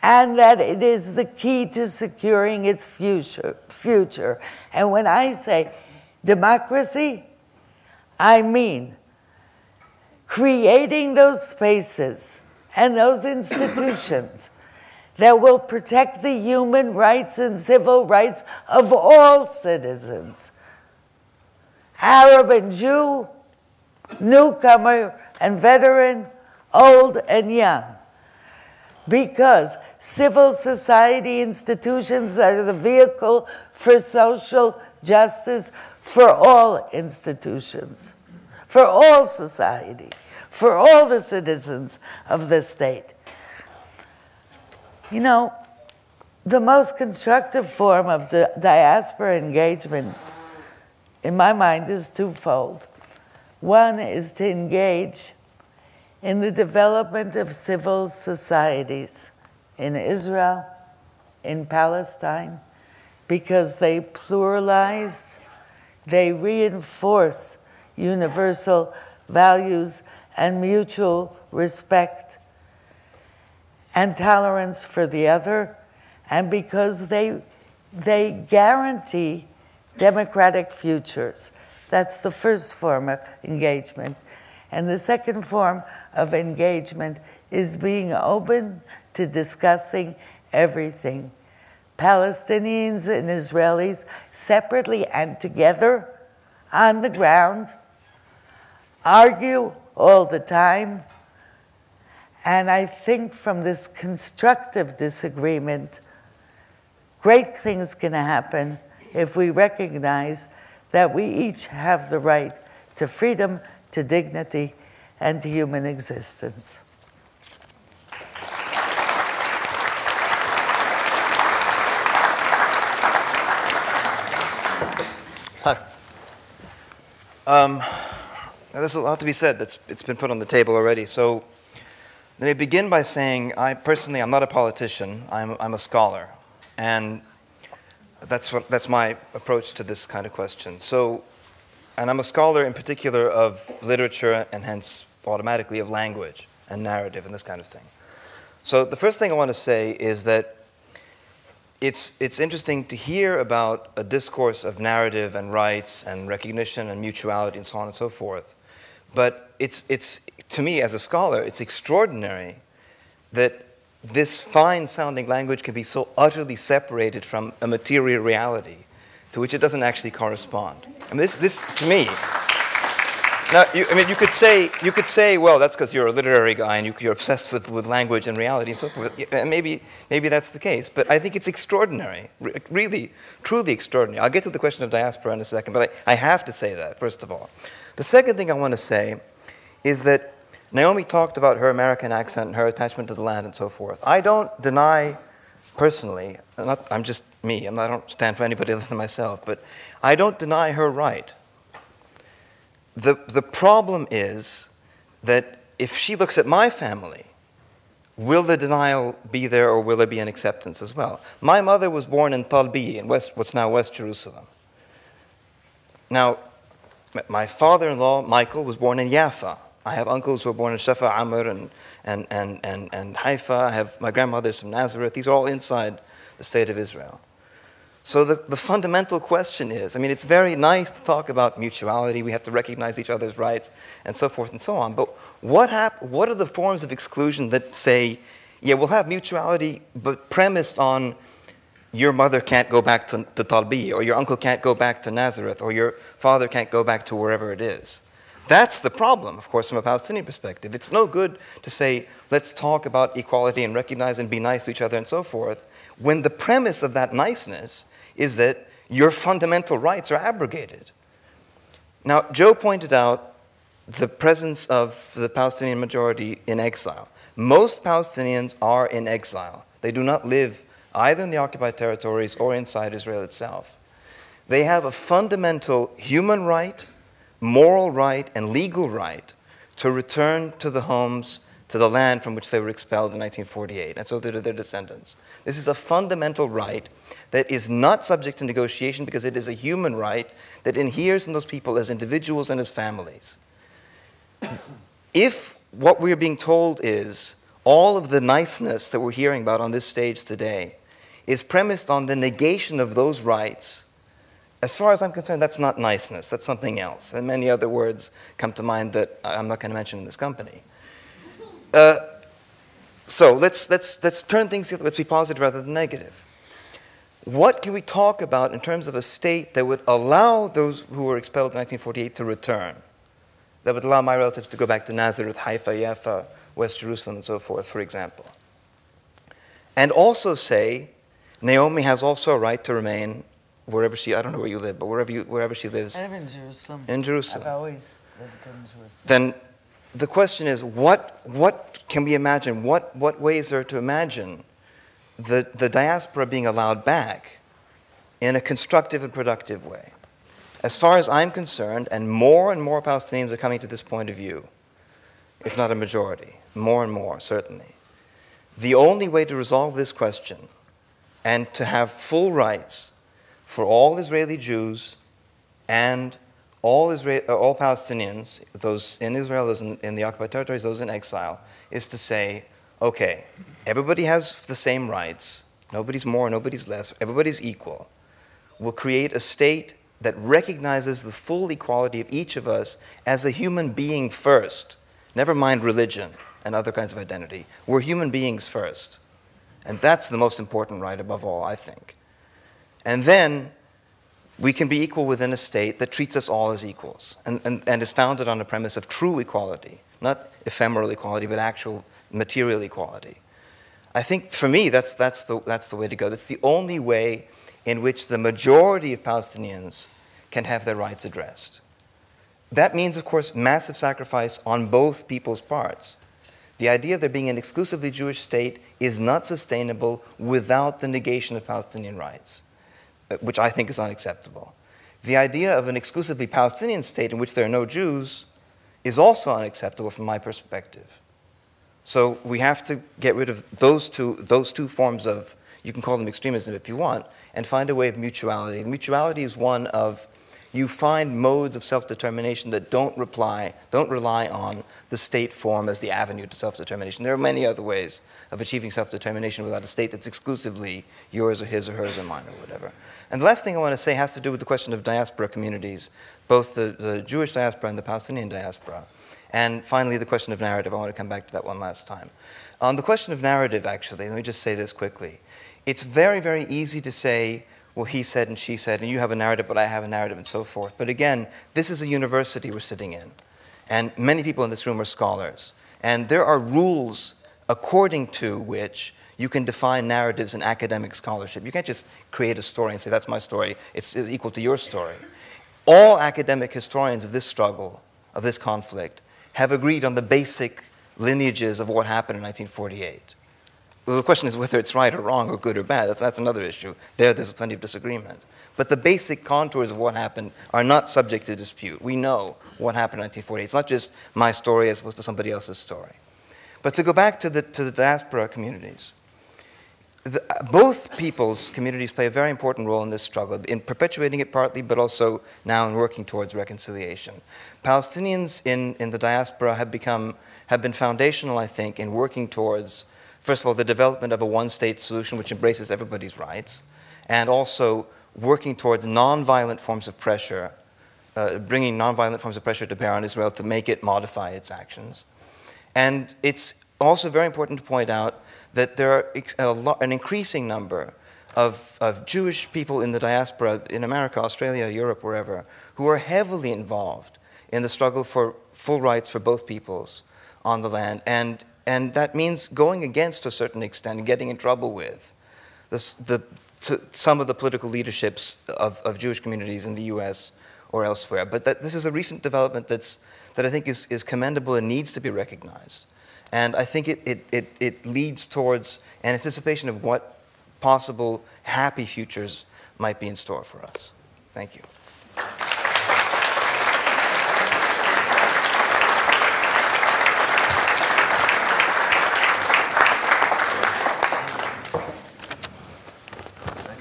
and that it is the key to securing its future. And when I say democracy, I mean creating those spaces and those institutions that will protect the human rights and civil rights of all citizens, Arab and Jew, newcomer and veteran, old and young. Because civil society institutions are the vehicle for social justice for all institutions, for all society, for all the citizens of the state. You know, the most constructive form of the diaspora engagement, in my mind, is twofold. One is to engage in the development of civil societies in Israel, in Palestine, because they pluralize, they reinforce universal values and mutual respect and tolerance for the other, and because they guarantee democratic futures. That's the first form of engagement. And the second form of engagement is being open to discussing everything. Palestinians and Israelis, separately and together, on the ground, argue all the time. And I think from this constructive disagreement, great things can happen if we recognize that we each have the right to freedom, to dignity, and to human existence. Sir. There's a lot to be said. It's been put on the table already. So let me begin by saying, personally, I'm not a politician. I'm a scholar, and that's my approach to this kind of question. So, and I'm a scholar in particular of literature, and hence automatically of language and narrative and this kind of thing. So the first thing I want to say is that it's interesting to hear about a discourse of narrative and rights and recognition and mutuality and so on and so forth. But it's to me, as a scholar, it's extraordinary that this fine-sounding language can be so utterly separated from a material reality to which it doesn't actually correspond. I mean, this to me, Now, I mean, you could say, well, that's because you're a literary guy and you're obsessed with language and reality and so forth. And maybe that's the case, but I think it's extraordinary, really, truly extraordinary. I'll get to the question of diaspora in a second, but I have to say that, first of all. The second thing I want to say is that Naomi talked about her American accent and her attachment to the land and so forth. I don't deny, personally, I'm just me, I don't stand for anybody other than myself, but I don't deny her right. The problem is that if she looks at my family, will the denial be there or will there be an acceptance as well? My mother was born in Talbi, in what's now West Jerusalem. Now, my father-in-law, Michael, was born in Jaffa. I have uncles who were born in Shafa, Amr, and Haifa. I have my grandmother's from Nazareth. These are all inside the state of Israel. So the fundamental question is, I mean, it's very nice to talk about mutuality, we have to recognize each other's rights, and so forth and so on, but what are the forms of exclusion that say, yeah, we'll have mutuality, but premised on your mother can't go back to Talbi, or your uncle can't go back to Nazareth, or your father can't go back to wherever it is. That's the problem, of course, from a Palestinian perspective. It's no good to say, let's talk about equality and recognize and be nice to each other and so forth, when the premise of that niceness is that your fundamental rights are abrogated. Now, Joe pointed out the presence of the Palestinian majority in exile. Most Palestinians are in exile. They do not live either in the occupied territories or inside Israel itself. They have a fundamental human right, moral right, and legal right to return to the homes, to the land from which they were expelled in 1948, and so do their descendants. This is a fundamental right that is not subject to negotiation because it is a human right that inheres in those people as individuals and as families. If what we are being told is all of the niceness that we're hearing about on this stage today is premised on the negation of those rights, as far as I'm concerned, that's not niceness, that's something else. And many other words come to mind that I'm not going to mention in this company. So let's turn things, let's be positive rather than negative. What can we talk about in terms of a state that would allow those who were expelled in 1948 to return? That would allow my relatives to go back to Nazareth, Haifa, Jaffa, West Jerusalem, and so forth, for example. And also say, Naomi has also a right to remain wherever she, I don't know where you live, but wherever she lives. I live in Jerusalem. In Jerusalem. I've always lived in Jerusalem. Then the question is, what can we imagine? What ways are to imagine the diaspora being allowed back in a constructive and productive way? As far as I'm concerned, and more Palestinians are coming to this point of view, if not a majority, more and more, certainly. The only way to resolve this question and to have full rights for all Israeli Jews and all Palestinians, those in Israel, those in the occupied territories, those in exile, is to say, okay, everybody has the same rights, nobody's more, nobody's less, everybody's equal. We'll create a state that recognizes the full equality of each of us as a human being first, never mind religion and other kinds of identity. We're human beings first. And that's the most important right above all, I think. And then we can be equal within a state that treats us all as equals and is founded on a premise of true equality, not ephemeral equality, but actual material equality. I think, for me, that's the way to go. That's the only way in which the majority of Palestinians can have their rights addressed. That means, of course, massive sacrifice on both people's parts. The idea of there being an exclusively Jewish state is not sustainable without the negation of Palestinian rights, which I think is unacceptable. The idea of an exclusively Palestinian state in which there are no Jews is also unacceptable from my perspective. So we have to get rid of those two forms of, you can call them extremism if you want, and find a way of mutuality. Mutuality is one of, you find modes of self-determination that don't rely on the state form as the avenue to self-determination. There are many other ways of achieving self-determination without a state that's exclusively yours or his or hers or mine or whatever. And the last thing I want to say has to do with the question of diaspora communities, both the Jewish diaspora and the Palestinian diaspora. And finally, the question of narrative. I want to come back to that one last time. On the question of narrative, actually, let me just say this quickly. It's very, very easy to say, well, he said and she said, and you have a narrative, but I have a narrative, and so forth. But again, this is a university we're sitting in. And many people in this room are scholars. And there are rules according to which you can define narratives in academic scholarship. You can't just create a story and say, that's my story, it's equal to your story. All academic historians of this struggle, of this conflict, have agreed on the basic lineages of what happened in 1948. Well, the question is whether it's right or wrong or good or bad. That's another issue. There's plenty of disagreement. But the basic contours of what happened are not subject to dispute. We know what happened in 1948. It's not just my story as opposed to somebody else's story. But to go back to the diaspora communities, both people's communities play a very important role in this struggle, in perpetuating it partly, but also now in working towards reconciliation. Palestinians in the diaspora have been foundational, I think, in working towards, first of all, the development of a one-state solution which embraces everybody's rights, and also working towards nonviolent forms of pressure, bringing nonviolent forms of pressure to bear on Israel to make it modify its actions. And it's also very important to point out that there are an increasing number of Jewish people in the diaspora, in America, Australia, Europe, wherever, who are heavily involved in the struggle for full rights for both peoples on the land. And that means going against, to a certain extent, and getting in trouble with some of the political leaderships of Jewish communities in the US or elsewhere. But this is a recent development that I think is commendable and needs to be recognized. And I think it leads towards an anticipation of what possible happy futures might be in store for us. Thank you.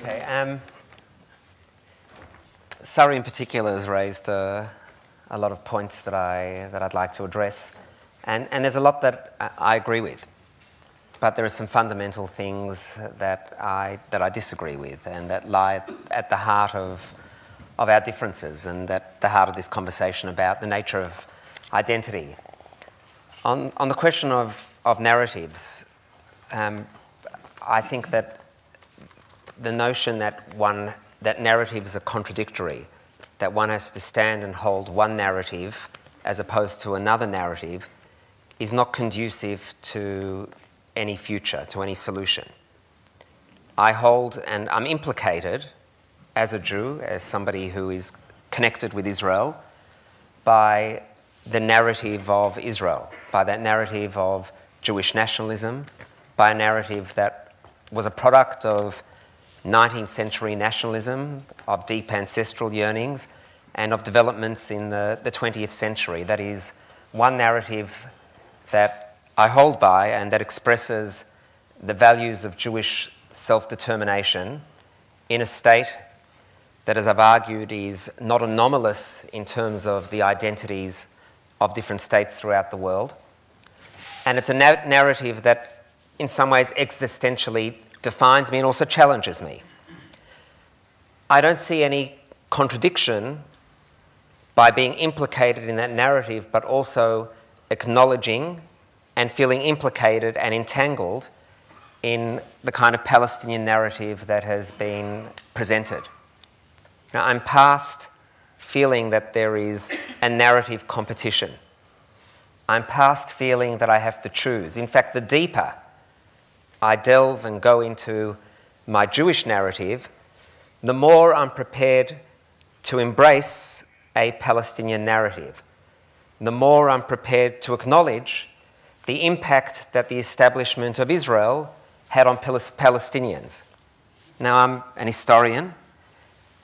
Okay. Surrey in particular has raised a lot of points that I'd like to address. And there's a lot that I agree with, but there are some fundamental things that I disagree with, and that lie at the heart of our differences, and at the heart of this conversation about the nature of identity. On the question of narratives, I think that the notion that narratives are contradictory, that one has to stand and hold one narrative as opposed to another narrative, is not conducive to any future, to any solution. I hold, and I'm implicated as a Jew, as somebody who is connected with Israel, by the narrative of Israel, by that narrative of Jewish nationalism, by a narrative that was a product of 19th century nationalism, of deep ancestral yearnings, and of developments in the 20th century. That is one narrative that I hold by and that expresses the values of Jewish self-determination in a state that, as I've argued, is not anomalous in terms of the identities of different states throughout the world. And it's a narrative that in some ways existentially defines me and also challenges me. I don't see any contradiction by being implicated in that narrative, but also acknowledging and feeling implicated and entangled in the kind of Palestinian narrative that has been presented. Now, I'm past feeling that there is a narrative competition. I'm past feeling that I have to choose. In fact, the deeper I delve and go into my Jewish narrative, the more I'm prepared to embrace a Palestinian narrative, the more I'm prepared to acknowledge the impact that the establishment of Israel had on Palestinians. Now, I'm an historian,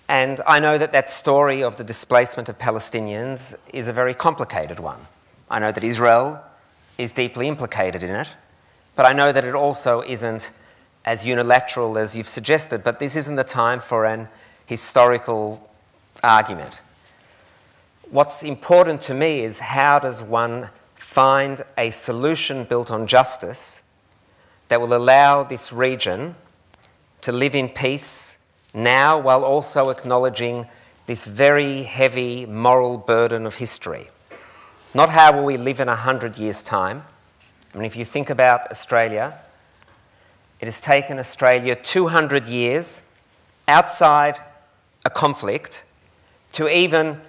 and I know that that story of the displacement of Palestinians is a very complicated one. I know that Israel is deeply implicated in it, but I know that it also isn't as unilateral as you've suggested, but this isn't the time for an historical argument. What's important to me is how does one find a solution built on justice that will allow this region to live in peace now while also acknowledging this very heavy moral burden of history. Not how will we live in 100 years' time. I mean, if you think about Australia, it has taken Australia 200 years outside a conflict to even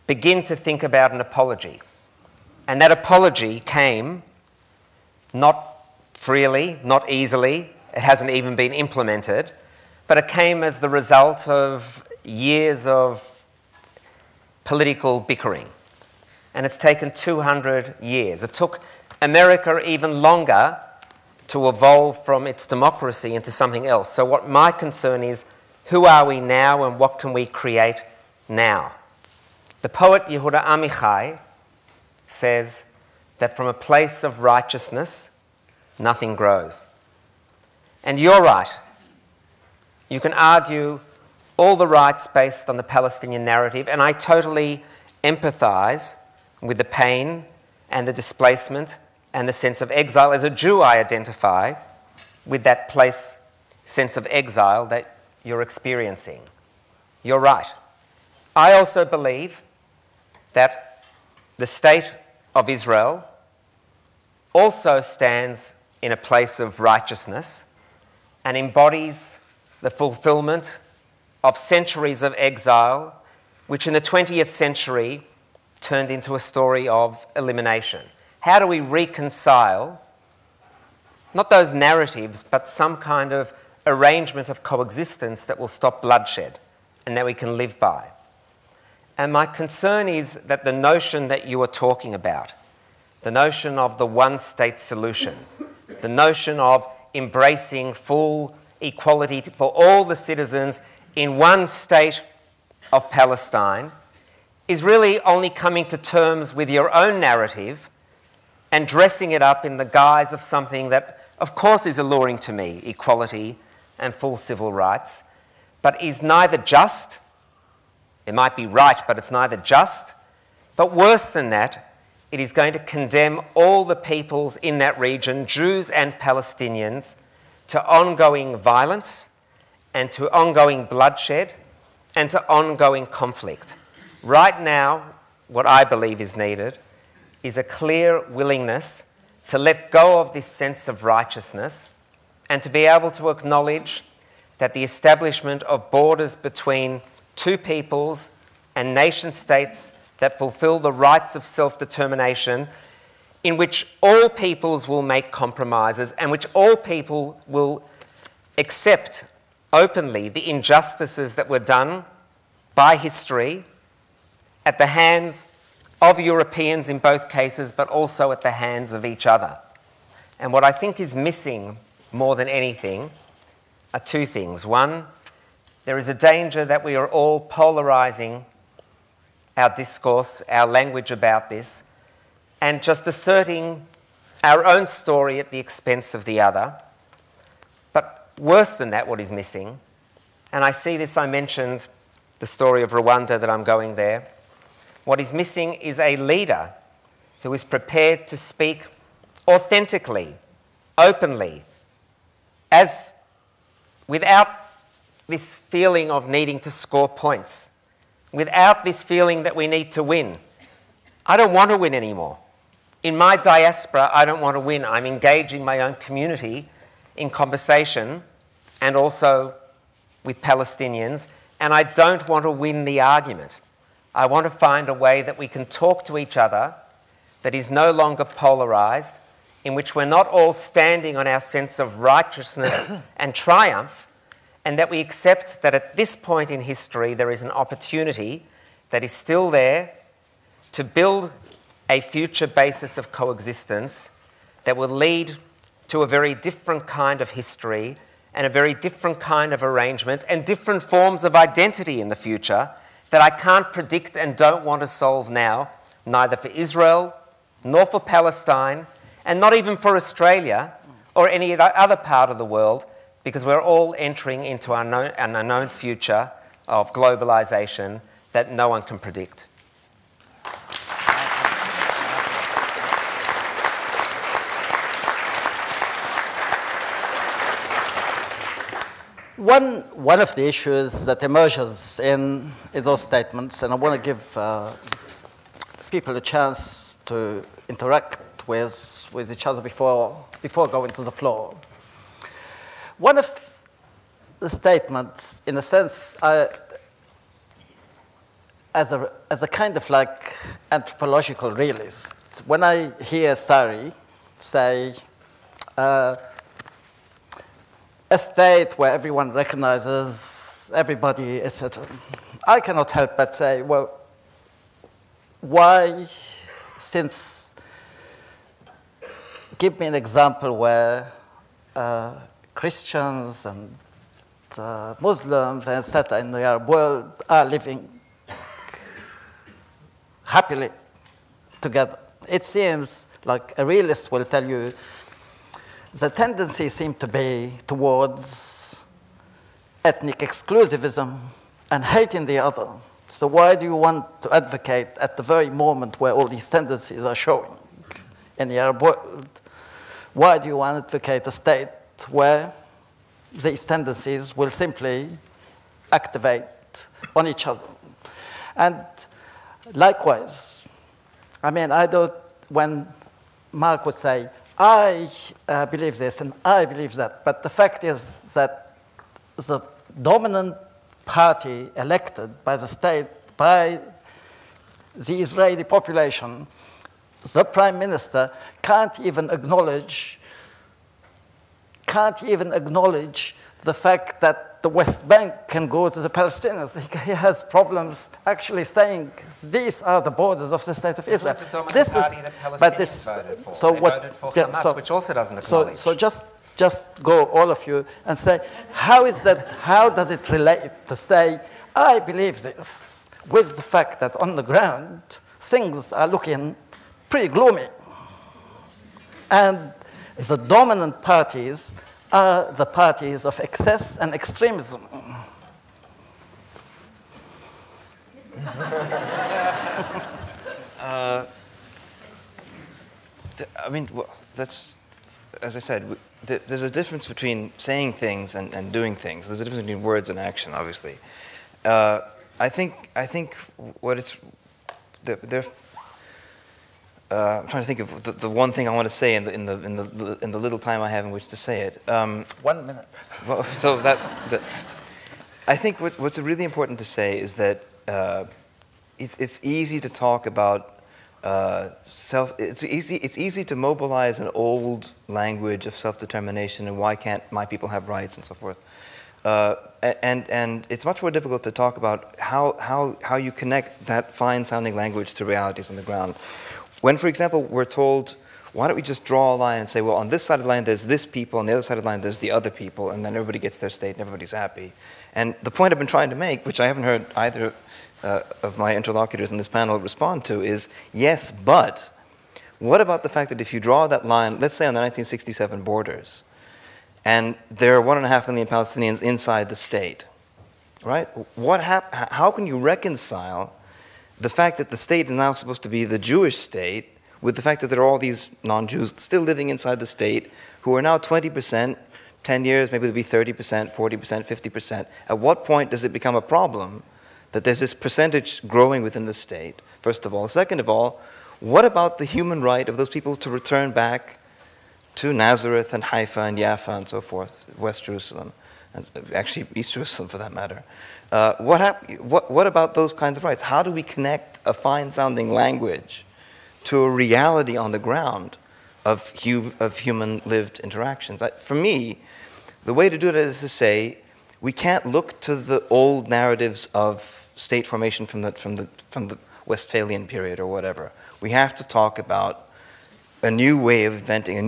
begin to think about an apology. And that apology came not freely, not easily, it hasn't even been implemented, but it came as the result of years of political bickering. And it's taken 200 years. It took America even longer to evolve from its democracy into something else. So what my concern is, who are we now and what can we create now? The poet Yehuda Amichai says that from a place of righteousness, nothing grows. And you're right. You can argue all the rights based on the Palestinian narrative, and I totally empathise with the pain and the displacement and the sense of exile. As a Jew, I identify with that sense of exile that you're experiencing. You're right. I also believe that the state of Israel also stands in a place of righteousness and embodies the fulfillment of centuries of exile, which in the 20th century turned into a story of elimination. How do we reconcile not those narratives, but some kind of arrangement of coexistence that will stop bloodshed and that we can live by? And my concern is that the notion that you are talking about, the notion of the one-state solution, the notion of embracing full equality for all the citizens in one state of Palestine, is really only coming to terms with your own narrative and dressing it up in the guise of something that, of course, is alluring to me, equality and full civil rights, but is neither just, it might be right, but it's neither just, but worse than that, it is going to condemn all the peoples in that region, Jews and Palestinians, to ongoing violence and to ongoing bloodshed and to ongoing conflict. Right now, what I believe is needed is a clear willingness to let go of this sense of righteousness and to be able to acknowledge that the establishment of borders between two peoples and nation states that fulfill the rights of self-determination, in which all peoples will make compromises and which all people will accept openly the injustices that were done by history at the hands of Europeans in both cases, but also at the hands of each other. And what I think is missing more than anything are two things. One, there is a danger that we are all polarising our discourse, our language about this, and just asserting our own story at the expense of the other. But worse than that, what is missing, and I see this, I mentioned the story of Rwanda, that I'm going there. What is missing is a leader who is prepared to speak authentically, openly, without this feeling of needing to score points, without this feeling that we need to win. I don't want to win anymore. In my diaspora, I don't want to win. I'm engaging my own community in conversation and also with Palestinians, and I don't want to win the argument. I want to find a way that we can talk to each other that is no longer polarised, in which we're not all standing on our sense of righteousness and triumph, and that we accept that at this point in history there is an opportunity that is still there to build a future basis of coexistence that will lead to a very different kind of history and a very different kind of arrangement and different forms of identity in the future that I can't predict and don't want to solve now, neither for Israel nor for Palestine, and not even for Australia or any other part of the world, because we're all entering into an unknown future of globalisation that no one can predict. One of the issues that emerges in those statements, and I want to give people a chance to interact with each other before going to the floor. One of the statements, in a sense, as a kind of like anthropological realist, when I hear Sari say, a state where everyone recognizes everybody, etc., I cannot help but say, well, why, since, give me an example where Christians and Muslims, etc., in the Arab world are living happily together. It seems like a realist will tell you the tendency seems to be towards ethnic exclusivism and hating the other. So why do you want to advocate at the very moment where all these tendencies are showing in the Arab world? Why do you want to advocate a state where these tendencies will simply activate on each other? And likewise, I mean, I don't, when Mark would say, I believe this and I believe that, but the fact is that the dominant party elected by the state, by the Israeli population, the prime minister can't even acknowledge the fact that the West Bank can go to the Palestinians. He has problems actually saying these are the borders of the state of Israel. This is the dominant party that Palestinians voted for. So they voted for Hamas, which also doesn't acknowledge. So just go, all of you, and say, how is that? How does it relate to say, I believe this, with the fact that on the ground things are looking pretty gloomy, and the dominant parties are the parties of excess and extremism. I mean, well, that's, as I said, there's a difference between saying things and doing things. There's a difference between words and action, obviously. I think what it's, I'm trying to think of the one thing I want to say in the little time I have in which to say it. 1 minute. Well, so I think what's really important to say is that it's easy to talk about it's easy to mobilize an old language of self-determination and why can't my people have rights and so forth. And it's much more difficult to talk about how you connect that fine-sounding language to realities on the ground. When, for example, we're told, why don't we just draw a line and say, well, on this side of the line there's this people, on the other side of the line there's the other people, and then everybody gets their state and everybody's happy. And the point I've been trying to make, which I haven't heard either of my interlocutors in this panel respond to, is yes, but what about the fact that if you draw that line, let's say on the 1967 borders, and there are 1.5 million Palestinians inside the state, right? How can you reconcile the fact that the state is now supposed to be the Jewish state with the fact that there are all these non-Jews still living inside the state who are now 20%, 10 years, maybe it'll be 30%, 40%, 50%. At what point does it become a problem that there's this percentage growing within the state, first of all? Second of all, what about the human right of those people to return back to Nazareth and Haifa and Jaffa and so forth, West Jerusalem, and actually East Jerusalem for that matter? What about those kinds of rights? How do we connect a fine-sounding language to a reality on the ground of human lived interactions? For me, the way to do it is to say, we can't look to the old narratives of state formation from the Westphalian period or whatever. We have to talk about a new way of inventing a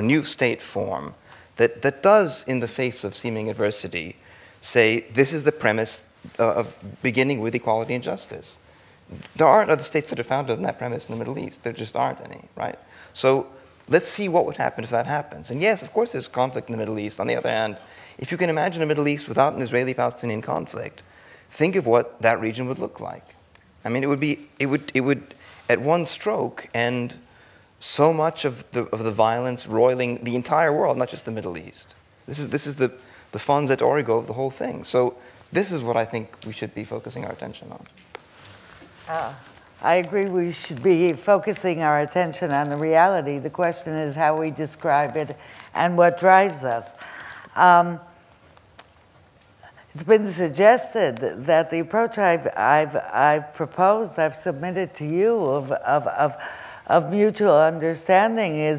new state form that does, in the face of seeming adversity, say this is the premise of beginning with equality and justice. There aren't other states that are founded on that premise in the Middle East. There just aren't any, right? So let's see what would happen if that happens. And yes, of course there's conflict in the Middle East. On the other hand, if you can imagine a Middle East without an Israeli-Palestinian conflict, think of what that region would look like. I mean, it would at one stroke end so much of the violence roiling the entire world, not just the Middle East. This is the fons et origo of the whole thing. So this is what I think we should be focusing our attention on. I agree we should be focusing our attention on the reality. The question is how we describe it and what drives us. It's been suggested that the approach I've proposed, I've submitted to you of of mutual understanding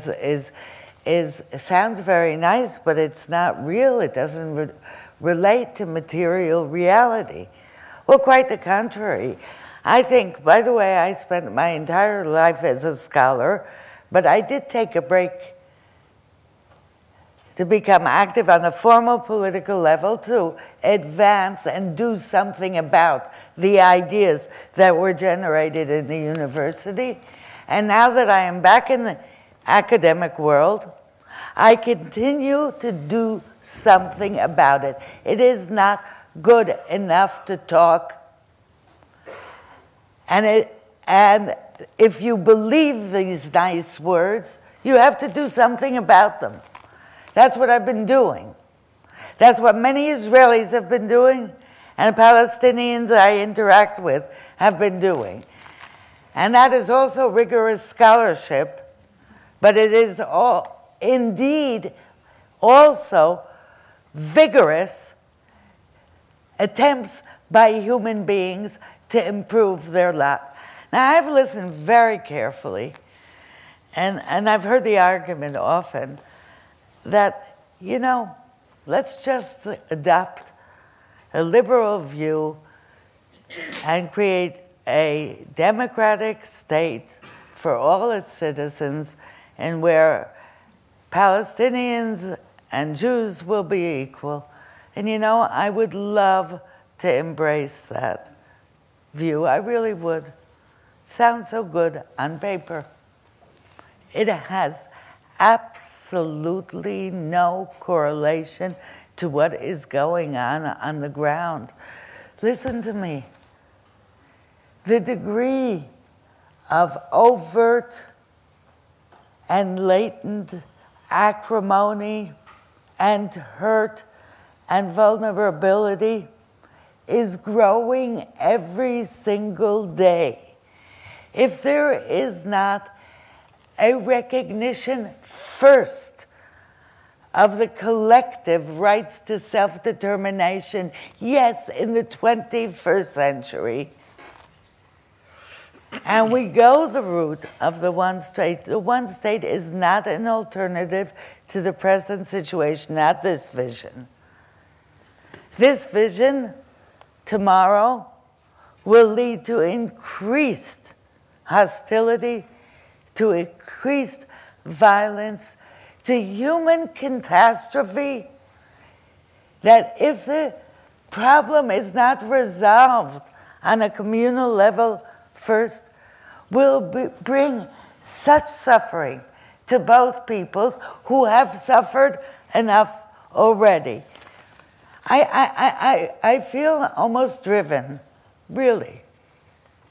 sounds very nice, but it's not real. It doesn't relate to material reality. Well, quite the contrary. I think, by the way, I spent my entire life as a scholar, but I did take a break to become active on a formal political level, to advance and do something about the ideas that were generated in the university. And now that I am back in the academic world, I continue to do something about it. It is not good enough to talk. And if you believe these nice words, you have to do something about them. That's what I've been doing. That's what many Israelis have been doing, and Palestinians I interact with have been doing. And that is also rigorous scholarship, but it is indeed also vigorous attempts by human beings to improve their lot. Now, I've listened very carefully, and I've heard the argument often that, you know, let's just adopt a liberal view and create a democratic state for all its citizens, and where Palestinians and Jews will be equal. And you know, I would love to embrace that view. I really would. It sounds so good on paper. It has absolutely no correlation to what is going on the ground. Listen to me. The degree of overt and latent acrimony and hurt and vulnerability is growing every single day. If there is not a recognition first of the collective rights to self-determination, yes, in the 21st century, and we go the route of the one state is not an alternative to the present situation, not this vision. This vision tomorrow will lead to increased hostility, to increased violence, to human catastrophe, that if the problem is not resolved on a communal level first, will bring such suffering to both peoples who have suffered enough already. I feel almost driven, really,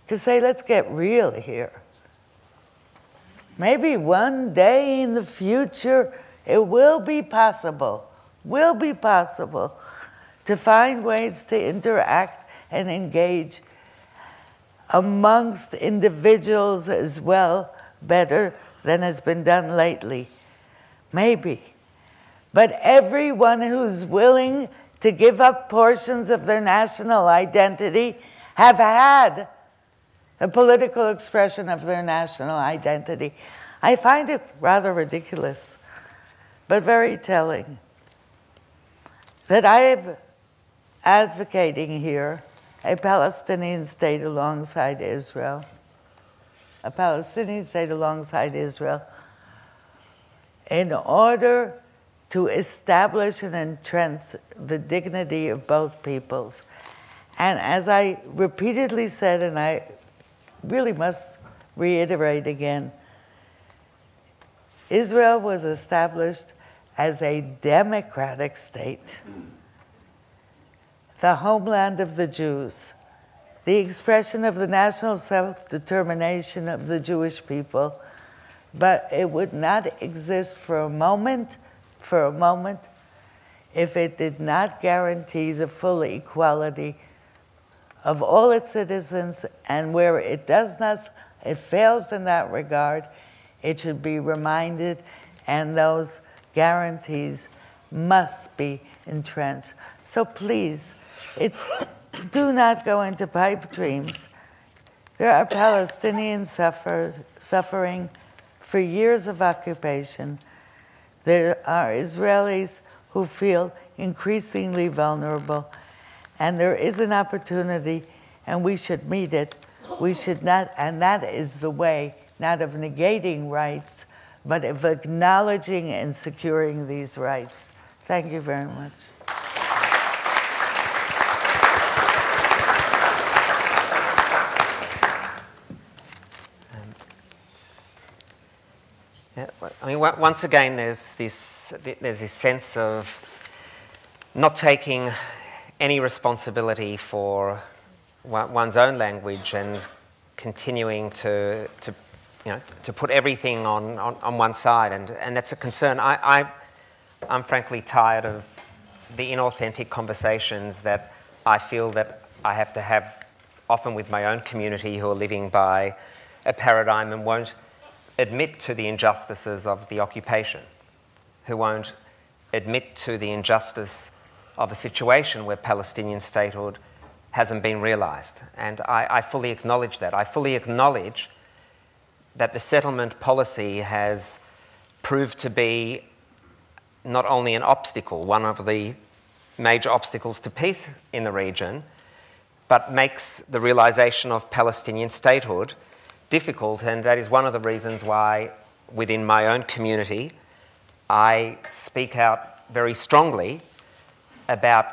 to say, let's get real here. Maybe one day in the future, it will be possible to find ways to interact and engage amongst individuals as well, better than has been done lately. Maybe. But everyone who's willing to give up portions of their national identity have had a political expression of their national identity. I find it rather ridiculous, but very telling, that I am advocating here a Palestinian state alongside Israel, a Palestinian state alongside Israel, in order to establish and entrench the dignity of both peoples. And as I repeatedly said, and I really must reiterate again, Israel was established as a democratic state, the homeland of the Jews, the expression of the national self-determination of the Jewish people, but it would not exist for a moment, if it did not guarantee the full equality of all its citizens, and where it does not, it fails in that regard, it should be reminded, and those guarantees must be entrenched. So please, do not go into pipe dreams. There are Palestinians suffering for years of occupation. There are Israelis who feel increasingly vulnerable, and there is an opportunity, and we should meet it. We should not, and that is the way, not of negating rights, but of acknowledging and securing these rights. Thank you very much. I mean, once again, there's this sense of not taking any responsibility for one's own language and continuing to put everything on one side, and that's a concern. I'm frankly tired of the inauthentic conversations that I feel that I have to have often with my own community who are living by a paradigm and won't admit to the injustices of the occupation, who won't admit to the injustice of a situation where Palestinian statehood hasn't been realised. And I fully acknowledge that. I fully acknowledge that the settlement policy has proved to be not only an obstacle, one of the major obstacles to peace in the region, but makes the realisation of Palestinian statehood difficult, and that is one of the reasons why within my own community I speak out very strongly about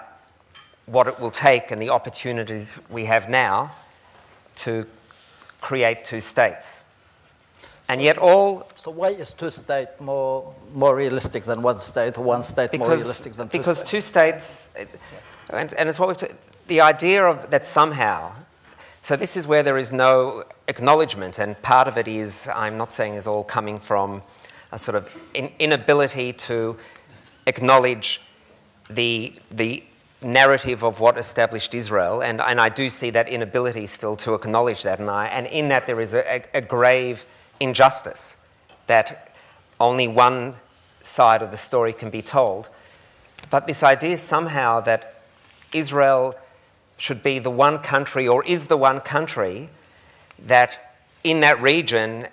what it will take and the opportunities we have now to create two states. And yet all... So why is two states more realistic than one state, or one state more realistic than two states? Because two states, and it's what we've... The idea of that somehow... So this is where there is no acknowledgement, and part of it is, I'm not saying is all coming from a sort of inability to acknowledge the narrative of what established Israel, and I do see that inability still to acknowledge that, and in that there is a grave injustice that only one side of the story can be told. But this idea somehow that Israel should be the one country, or is the one country, that in that region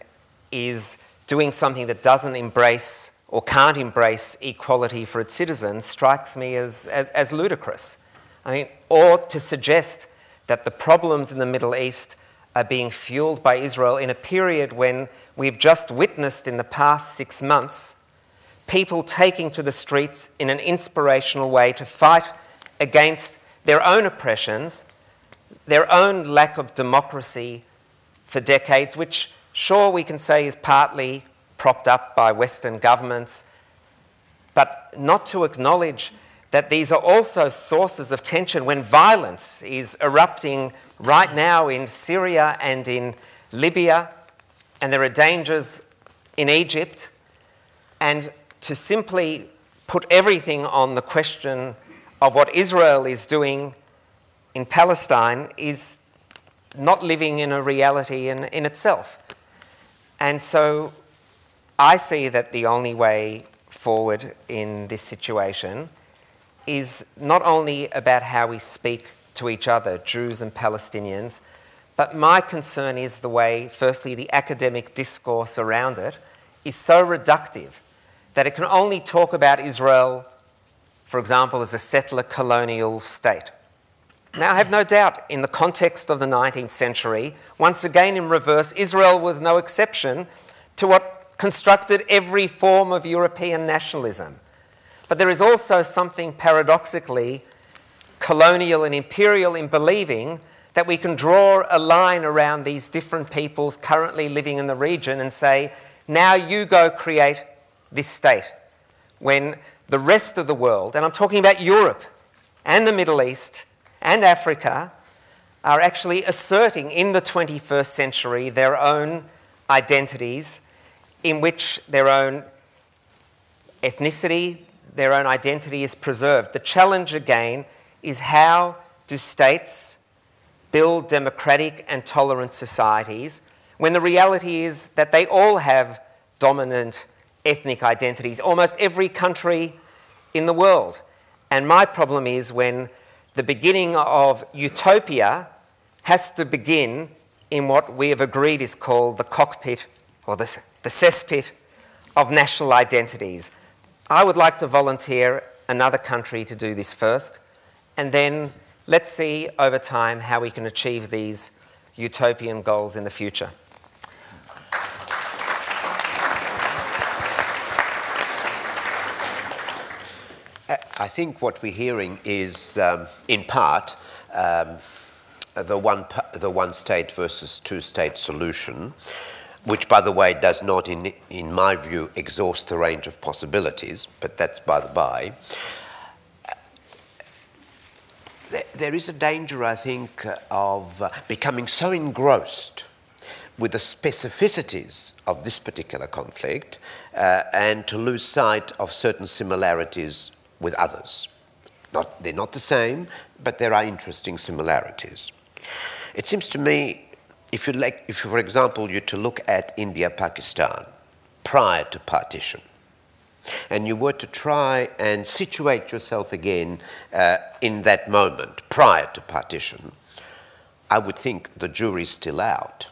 is doing something that doesn't embrace or can't embrace equality for its citizens, strikes me as ludicrous. I mean, or to suggest that the problems in the Middle East are being fueled by Israel in a period when we've just witnessed in the past 6 months people taking to the streets in an inspirational way to fight against their own oppressions, their own lack of democracy for decades, which sure we can say is partly propped up by Western governments, but not to acknowledge that these are also sources of tension when violence is erupting right now in Syria and in Libya, and there are dangers in Egypt, and to simply put everything on the question of what Israel is doing in Palestine is not living in a reality in itself. And so I see that the only way forward in this situation is not only about how we speak to each other, Jews and Palestinians, but my concern is the way, firstly, the academic discourse around it is so reductive that it can only talk about Israel, for example, as a settler colonial state. Now, I have no doubt in the context of the 19th century, once again in reverse, Israel was no exception to what constructed every form of European nationalism. But there is also something paradoxically colonial and imperial in believing that we can draw a line around these different peoples currently living in the region and say, now you go create this state, when the rest of the world, and I'm talking about Europe and the Middle East and Africa, are actually asserting in the 21st century their own identities in which their own ethnicity, their own identity is preserved. The challenge again is how do states build democratic and tolerant societies when the reality is that they all have dominant ethnic identities, almost every country in the world. And my problem is when the beginning of utopia has to begin in what we have agreed is called the cockpit, or the cesspit of national identities. I would like to volunteer another country to do this first, and then let's see over time how we can achieve these utopian goals in the future. I think what we're hearing is, in part, the one state versus two state solution, which, by the way, does not, in my view, exhaust the range of possibilities, but that's by the by. There is a danger, I think, of becoming so engrossed with the specificities of this particular conflict and to lose sight of certain similarities with others. They're not the same, but there are interesting similarities. It seems to me, if, for example, you're to look at India-Pakistan prior to partition, and you were to try and situate yourself again in that moment prior to partition, I would think the jury's still out.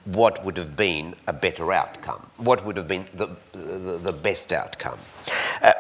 What would have been a better outcome? What would have been the best outcome?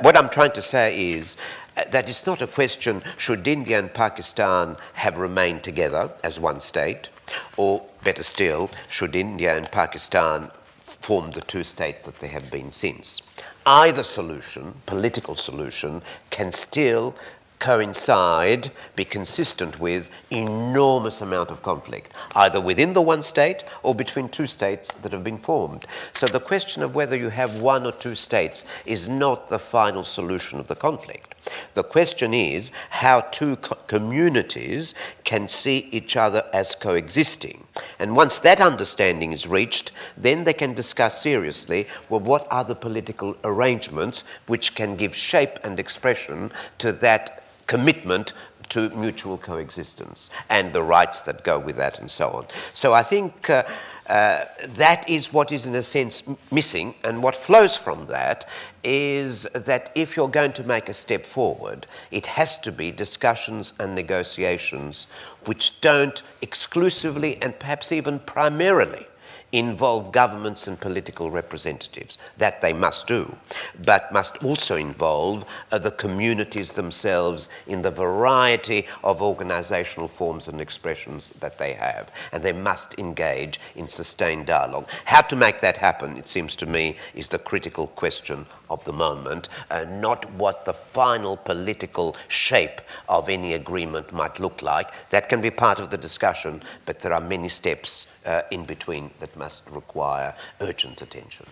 What I'm trying to say is that it's not a question, should India and Pakistan have remained together as one state, or better still, should India and Pakistan form the two states that they have been since? Either solution, political solution, can still coincide, be consistent with enormous amount of conflict, either within the one state or between two states that have been formed. So the question of whether you have one or two states is not the final solution of the conflict. The question is how two communities can see each other as coexisting. And once that understanding is reached, then they can discuss seriously, well, what are the political arrangements which can give shape and expression to that commitment to mutual coexistence and the rights that go with that and so on. So I think that is what is in a sense missing, and what flows from that is that if you're going to make a step forward, it has to be discussions and negotiations which don't exclusively and perhaps even primarily involve governments and political representatives. That they must do, but must also involve the communities themselves in the variety of organisational forms and expressions that they have. And they must engage in sustained dialogue. How to make that happen, it seems to me, is the critical question of the moment, not what the final political shape of any agreement might look like. That can be part of the discussion, but there are many steps in between that must require urgent attention.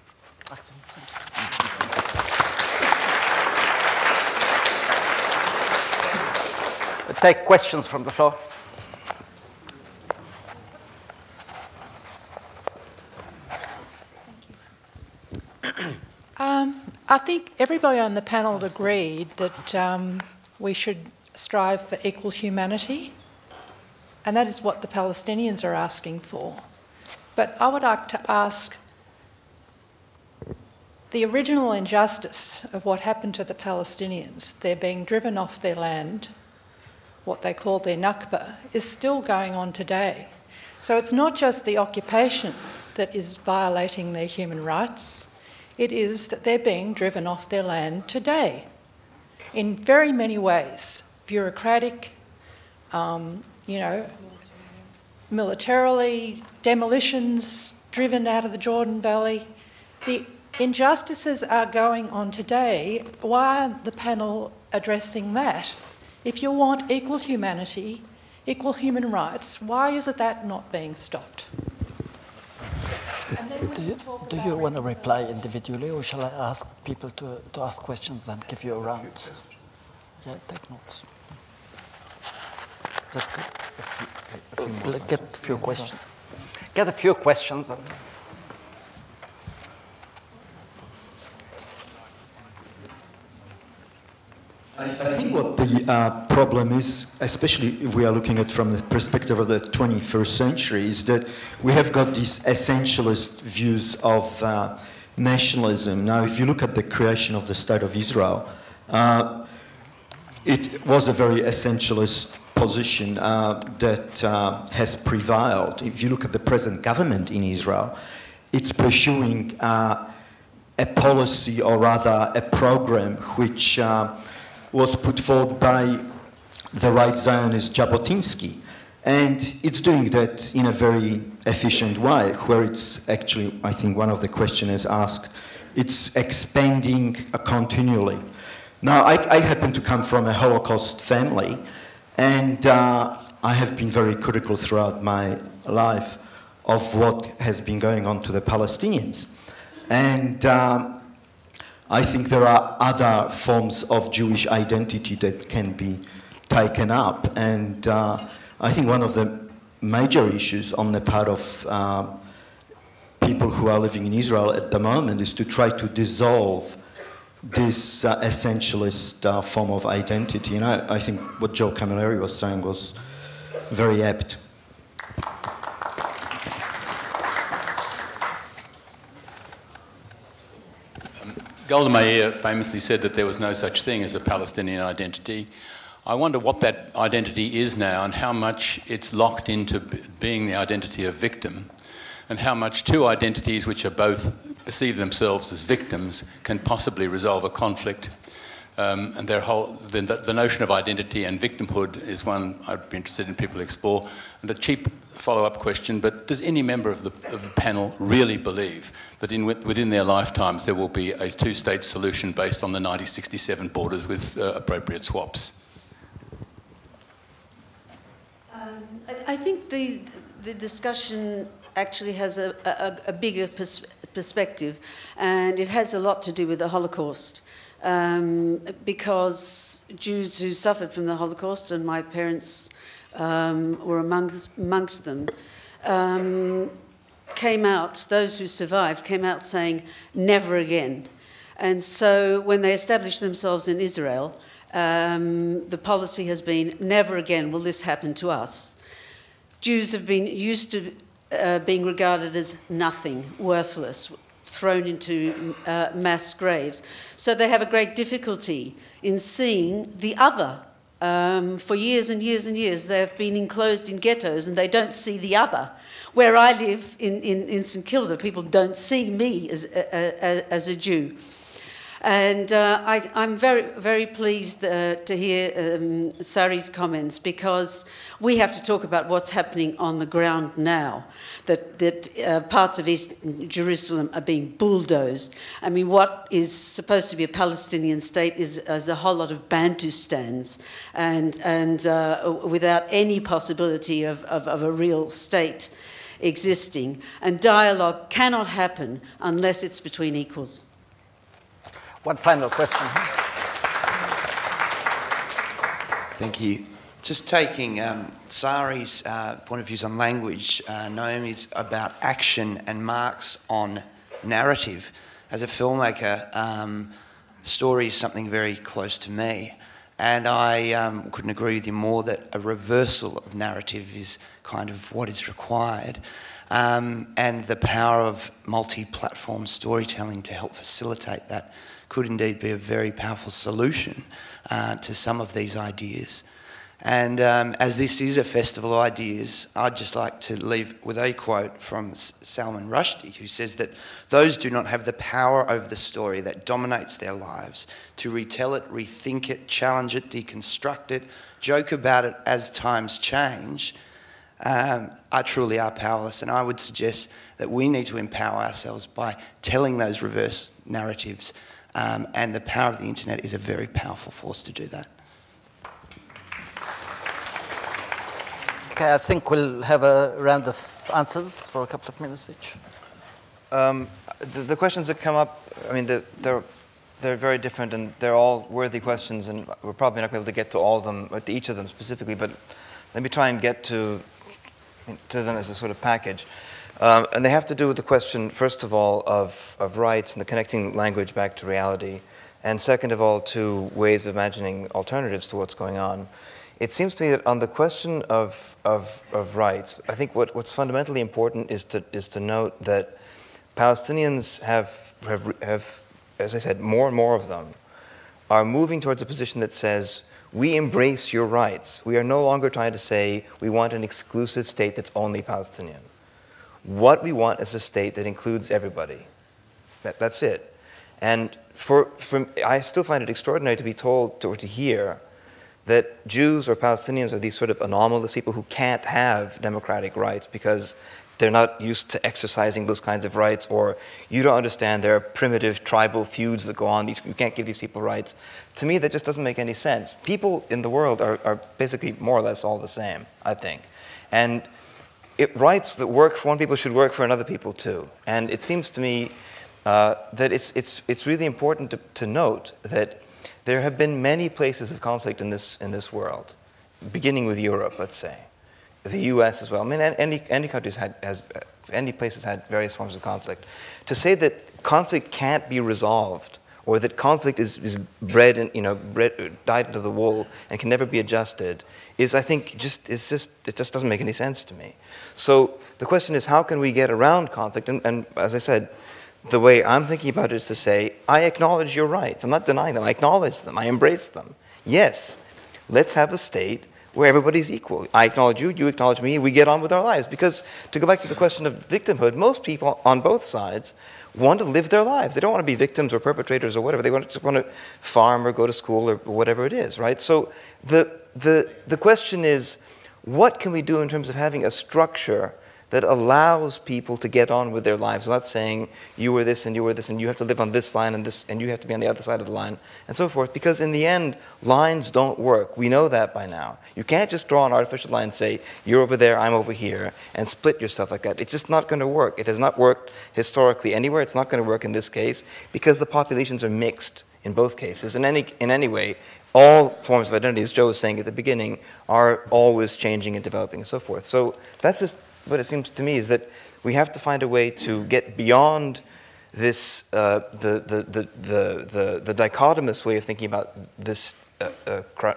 We'll take questions from the floor. I think everybody on the panel agreed that we should strive for equal humanity, and that is what the Palestinians are asking for. But I would like to ask, the original injustice of what happened to the Palestinians, they're being driven off their land, what they call their Nakba, is still going on today. So it's not just the occupation that is violating their human rights, it is that they're being driven off their land today in very many ways. Bureaucratic, militarily, demolitions, driven out of the Jordan Valley. The injustices are going on today. Why aren't the panel addressing that? If you want equal humanity, equal human rights, why is it that not being stopped? Do you want to reply individually, or shall I ask people to ask questions and give you a round? Yeah, take notes. That's good. Let's get a few questions. Get a few questions. I think what the problem is, especially if we are looking at from the perspective of the 21st century, is that we have got these essentialist views of nationalism. Now, if you look at the creation of the State of Israel, it was a very essentialist position that has prevailed. If you look at the present government in Israel, it's pursuing a policy, or rather a program, which was put forward by the right Zionist Jabotinsky. And it's doing that in a very efficient way, where it's actually, I think one of the questioners asked, it's expanding continually. Now, I happen to come from a Holocaust family, and I have been very critical throughout my life of what has been going on to the Palestinians. And I think there are other forms of Jewish identity that can be taken up. And I think one of the major issues on the part of people who are living in Israel at the moment is to try to dissolve this essentialist form of identity. And I think what Joe Camilleri was saying was very apt. Golda Meir famously said that there was no such thing as a Palestinian identity. I wonder what that identity is now, and how much it's locked into being the identity of victim, and how much two identities which are both perceive themselves as victims can possibly resolve a conflict. And the notion of identity and victimhood is one I'd be interested in people explore. And a cheap follow-up question, but does any member of the panel really believe that within their lifetimes there will be a two-state solution based on the 1967 borders with appropriate swaps? I think the discussion actually has a bigger perspective, and it has a lot to do with the Holocaust. Because Jews who suffered from the Holocaust, and my parents were amongst them, came out, those who survived, came out saying, never again. And so when they established themselves in Israel, the policy has been, never again will this happen to us. Jews have been used to being regarded as nothing, worthless, thrown into mass graves. So they have a great difficulty in seeing the other. For years and years and years, they have been enclosed in ghettos and they don't see the other. Where I live in St Kilda, people don't see me as a Jew. And I'm very, very pleased to hear Sari's comments, because we have to talk about what's happening on the ground now, that parts of East Jerusalem are being bulldozed. I mean, what is supposed to be a Palestinian state is a whole lot of Bantustans, and without any possibility of a real state existing. And dialogue cannot happen unless it's between equals. One final question. Thank you. Just taking Sari's point of views on language, Naomi's about action and Mark's on narrative. As a filmmaker, story is something very close to me. And I couldn't agree with you more that a reversal of narrative is kind of what is required. And the power of multi-platform storytelling to help facilitate that could indeed be a very powerful solution to some of these ideas. And as this is a festival of ideas, I'd just like to leave with a quote from Salman Rushdie, who says that those do not have the power over the story that dominates their lives to retell it, rethink it, challenge it, deconstruct it, joke about it as times change, are truly powerless. And I would suggest that we need to empower ourselves by telling those reverse narratives. And the power of the internet is a very powerful force to do that. Okay, I think we'll have a round of answers for a couple of minutes each. The questions that come up, I mean, they're very different, and they're all worthy questions, and we're probably not going to be able to get to all of them, or to each of them specifically, but let me try and get to them as a sort of package. And they have to do with the question, first of all, of rights and the connecting language back to reality, and second of all, to ways of imagining alternatives to what's going on. It seems to me that on the question of rights, I think what's fundamentally important is to note that Palestinians have, as I said, more and more of them are moving towards a position that says we embrace your rights. We are no longer trying to say we want an exclusive state that's only Palestinian. What we want is a state that includes everybody. That's it. And I still find it extraordinary to be told or to hear that Jews or Palestinians are these sort of anomalous people who can't have democratic rights because they're not used to exercising those kinds of rights, or you don't understand there are primitive tribal feuds that go on. You can't give these people rights. To me, that just doesn't make any sense. People in the world are basically more or less all the same, I think. And rights that work for one people should work for another people too. And it seems to me that it's really important to note that there have been many places of conflict in this world, beginning with Europe, let's say. The U.S. as well. I mean, any countries any places had various forms of conflict. To say that conflict can't be resolved, or that conflict is bred and dyed into the wool and can never be adjusted, is, I think, it just doesn't make any sense to me. So the question is, how can we get around conflict? And as I said, the way I'm thinking about it is to say, I acknowledge your rights. I'm not denying them. I acknowledge them. I embrace them. Yes, let's have a state where everybody's equal. I acknowledge you, you acknowledge me, we get on with our lives. Because to go back to the question of victimhood, most people on both sides want to live their lives. They don't want to be victims or perpetrators or whatever. They just want to farm or go to school or whatever it is, right? So the question is, what can we do in terms of having a structure that allows people to get on with their lives without saying you were this and you were this and you have to live on this line and you have to be on the other side of the line and so forth, because in the end lines don't work. We know that by now. You can't just draw an artificial line and say you're over there, I'm over here, and split yourself like that. It's just not going to work. It has not worked historically anywhere. It's not going to work in this case because the populations are mixed in both cases. In any way, all forms of identity, as Joe was saying at the beginning, are always changing and developing and so forth. So that's just what it seems to me, is that we have to find a way to get beyond this the dichotomous way of thinking about this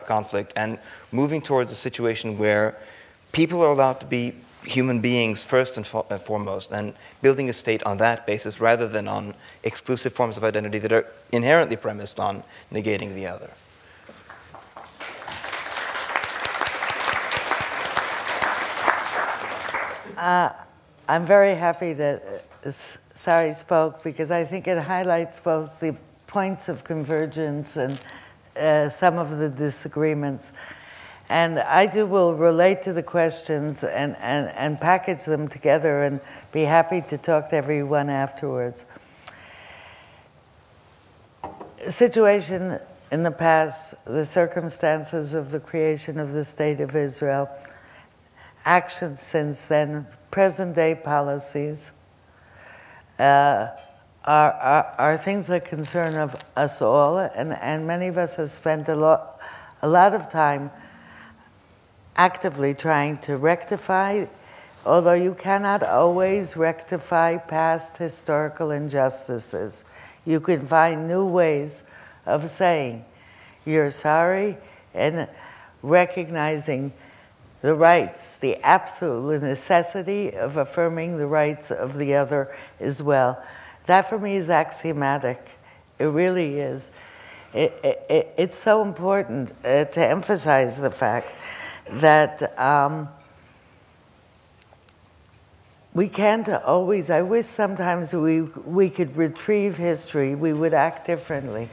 conflict and moving towards a situation where people are allowed to be human beings first and foremost, and building a state on that basis rather than on exclusive forms of identity that are inherently premised on negating the other. I'm very happy that Sari spoke, because I think it highlights both the points of convergence and some of the disagreements. And I will relate to the questions and package them together and be happy to talk to everyone afterwards. The situation in the past, the circumstances of the creation of the State of Israel, actions since then, present-day policies, are things that concern of us all, and many of us have spent a lot of time actively trying to rectify, although you cannot always rectify past historical injustices. You can find new ways of saying you're sorry and recognizing the rights, the absolute necessity of affirming the rights of the other as well. That for me is axiomatic. It really is. It's so important to emphasize the fact that we can't always, I wish sometimes we could retrieve history, we would act differently.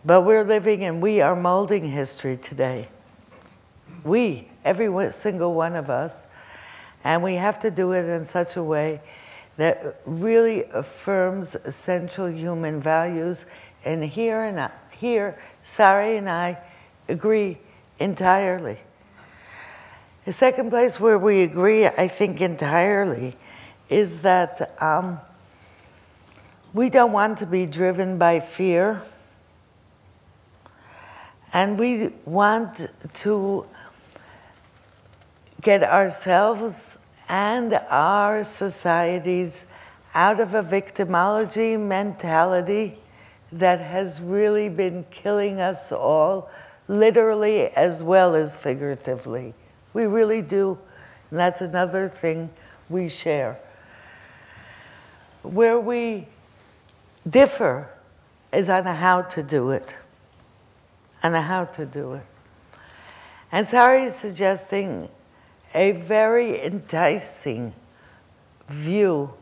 But we're living and we are molding history today. Every single one of us, and we have to do it in such a way that really affirms essential human values. And here, Sari and I agree entirely. The second place where we agree, I think, entirely, is that we don't want to be driven by fear, and we want to get ourselves and our societies out of a victimology mentality that has really been killing us all, literally as well as figuratively. We really do. And that's another thing we share. Where we differ is on how to do it. On how to do it. And Sari is suggesting a very enticing view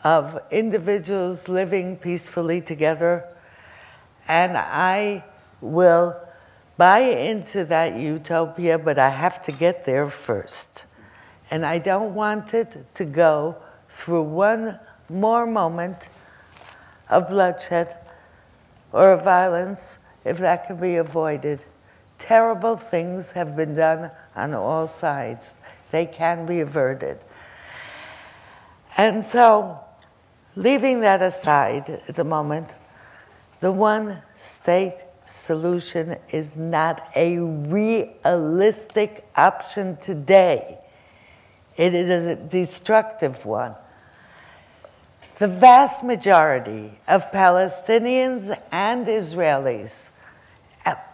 of individuals living peacefully together, and I will buy into that utopia, but I have to get there first. And I don't want it to go through one more moment of bloodshed or of violence if that can be avoided. Terrible things have been done on all sides. They can be averted. And so, leaving that aside at the moment, the one-state solution is not a realistic option today. It is a destructive one. The vast majority of Palestinians and Israelis,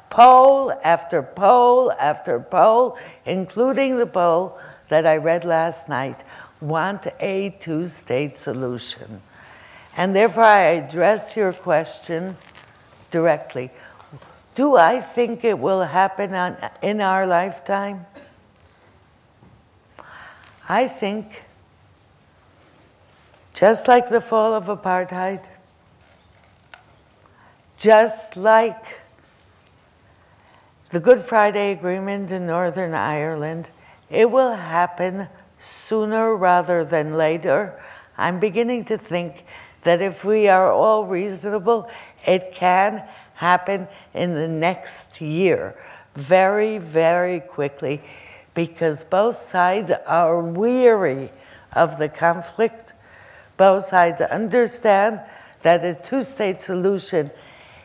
poll after poll after poll, including the poll that I read last night, want a two-state solution. And therefore I address your question directly. Do I think it will happen in our lifetime? I think, just like the fall of apartheid, just like the Good Friday Agreement in Northern Ireland, it will happen sooner rather than later. I'm beginning to think that if we are all reasonable, it can happen in the next year, very, very quickly, because both sides are weary of the conflict. Both sides understand that a two-state solution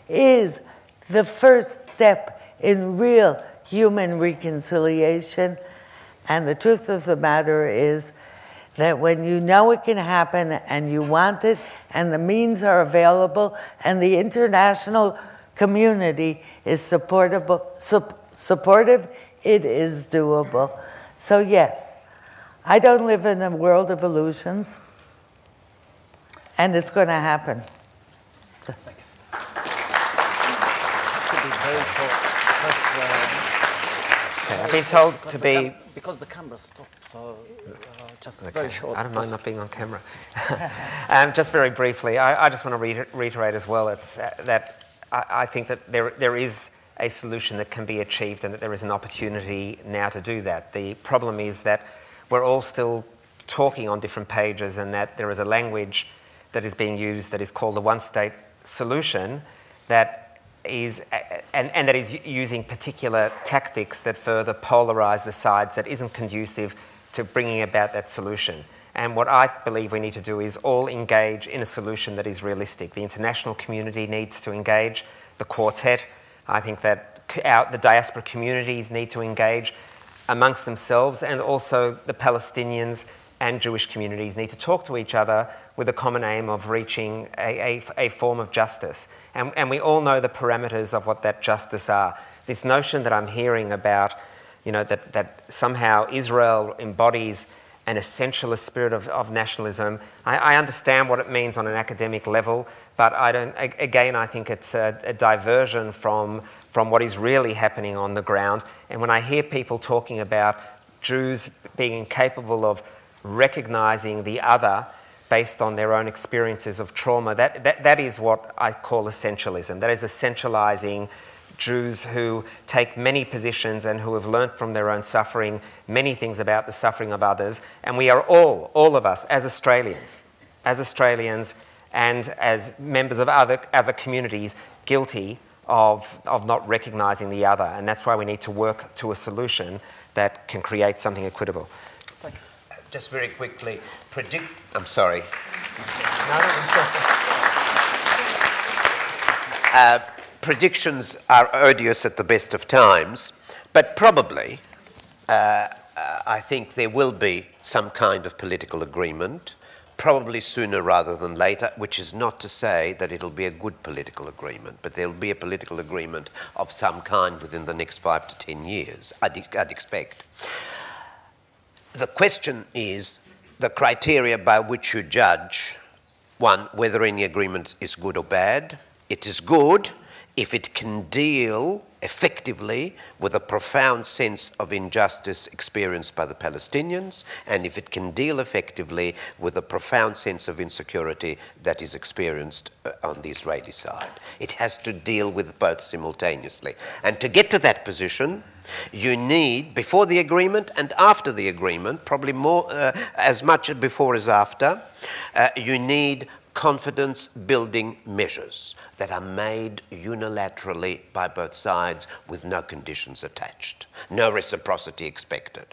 is the first step in real human reconciliation. And the truth of the matter is that when you know it can happen and you want it and the means are available and the international community is supportive, it is doable. So yes, I don't live in a world of illusions, and it's going to happen. I've been told to be... Because the camera stopped, so just very short. I don't mind not being on camera. Just very briefly, I just want to reiterate as well that I think that there is a solution that can be achieved and that there is an opportunity now to do that. The problem is that we're all still talking on different pages and that there is a language that is being used that is called the one-state solution that is, and that is using particular tactics that further polarize the sides, that isn't conducive to bringing about that solution. And what I believe we need to do is all engage in a solution that is realistic. The international community needs to engage, the quartet. I think that the diaspora communities need to engage amongst themselves, and also the Palestinians and Jewish communities need to talk to each other with a common aim of reaching a form of justice. And we all know the parameters of what that justice are. This notion that I'm hearing about, you know, that somehow Israel embodies an essentialist spirit of nationalism, I understand what it means on an academic level, but I think it's a diversion from what is really happening on the ground. And when I hear people talking about Jews being incapable of recognising the other based on their own experiences of trauma, that is what I call essentialism. That is essentialising Jews who take many positions and who have learnt from their own suffering many things about the suffering of others. And we are all of us, as Australians and as members of other communities, guilty of not recognising the other. And that's why we need to work to a solution that can create something equitable. Thank you. Just very quickly, I'm sorry. Predictions are odious at the best of times, but probably I think there will be some kind of political agreement, probably sooner rather than later, which is not to say that it'll be a good political agreement, but there'll be a political agreement of some kind within the next 5 to 10 years, I'd expect. The question is the criteria by which you judge, one, whether any agreement is good or bad. It is good if it can deal effectively with a profound sense of injustice experienced by the Palestinians, and if it can deal effectively with a profound sense of insecurity that is experienced on the Israeli side. It has to deal with both simultaneously. And to get to that position, you need, before the agreement and after the agreement, probably more, as much before as after, you need confidence-building measures that are made unilaterally by both sides with no conditions attached, no reciprocity expected.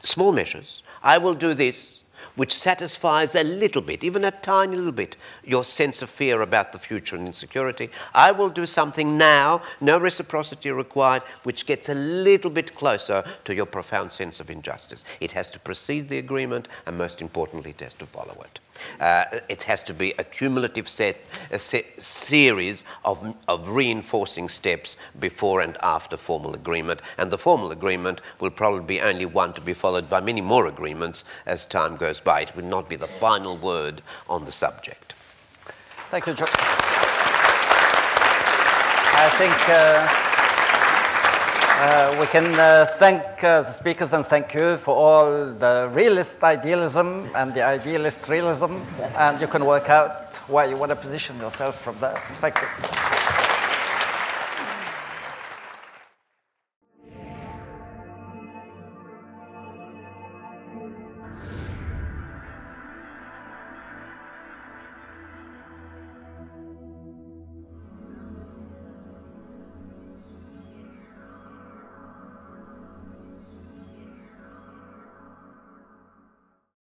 Small measures, I will do this, which satisfies a little bit, even a tiny little bit, your sense of fear about the future and insecurity. I will do something now, no reciprocity required, which gets a little bit closer to your profound sense of injustice. It has to precede the agreement, and most importantly, it has to follow it. It has to be a cumulative series of reinforcing steps before and after formal agreement, and the formal agreement will probably be only one to be followed by many more agreements as time goes by. It will not be the final word on the subject. Thank you, John. I think we can thank the speakers and thank you for all the realist idealism and the idealist realism, and you can work out where you want to position yourself from there. Thank you.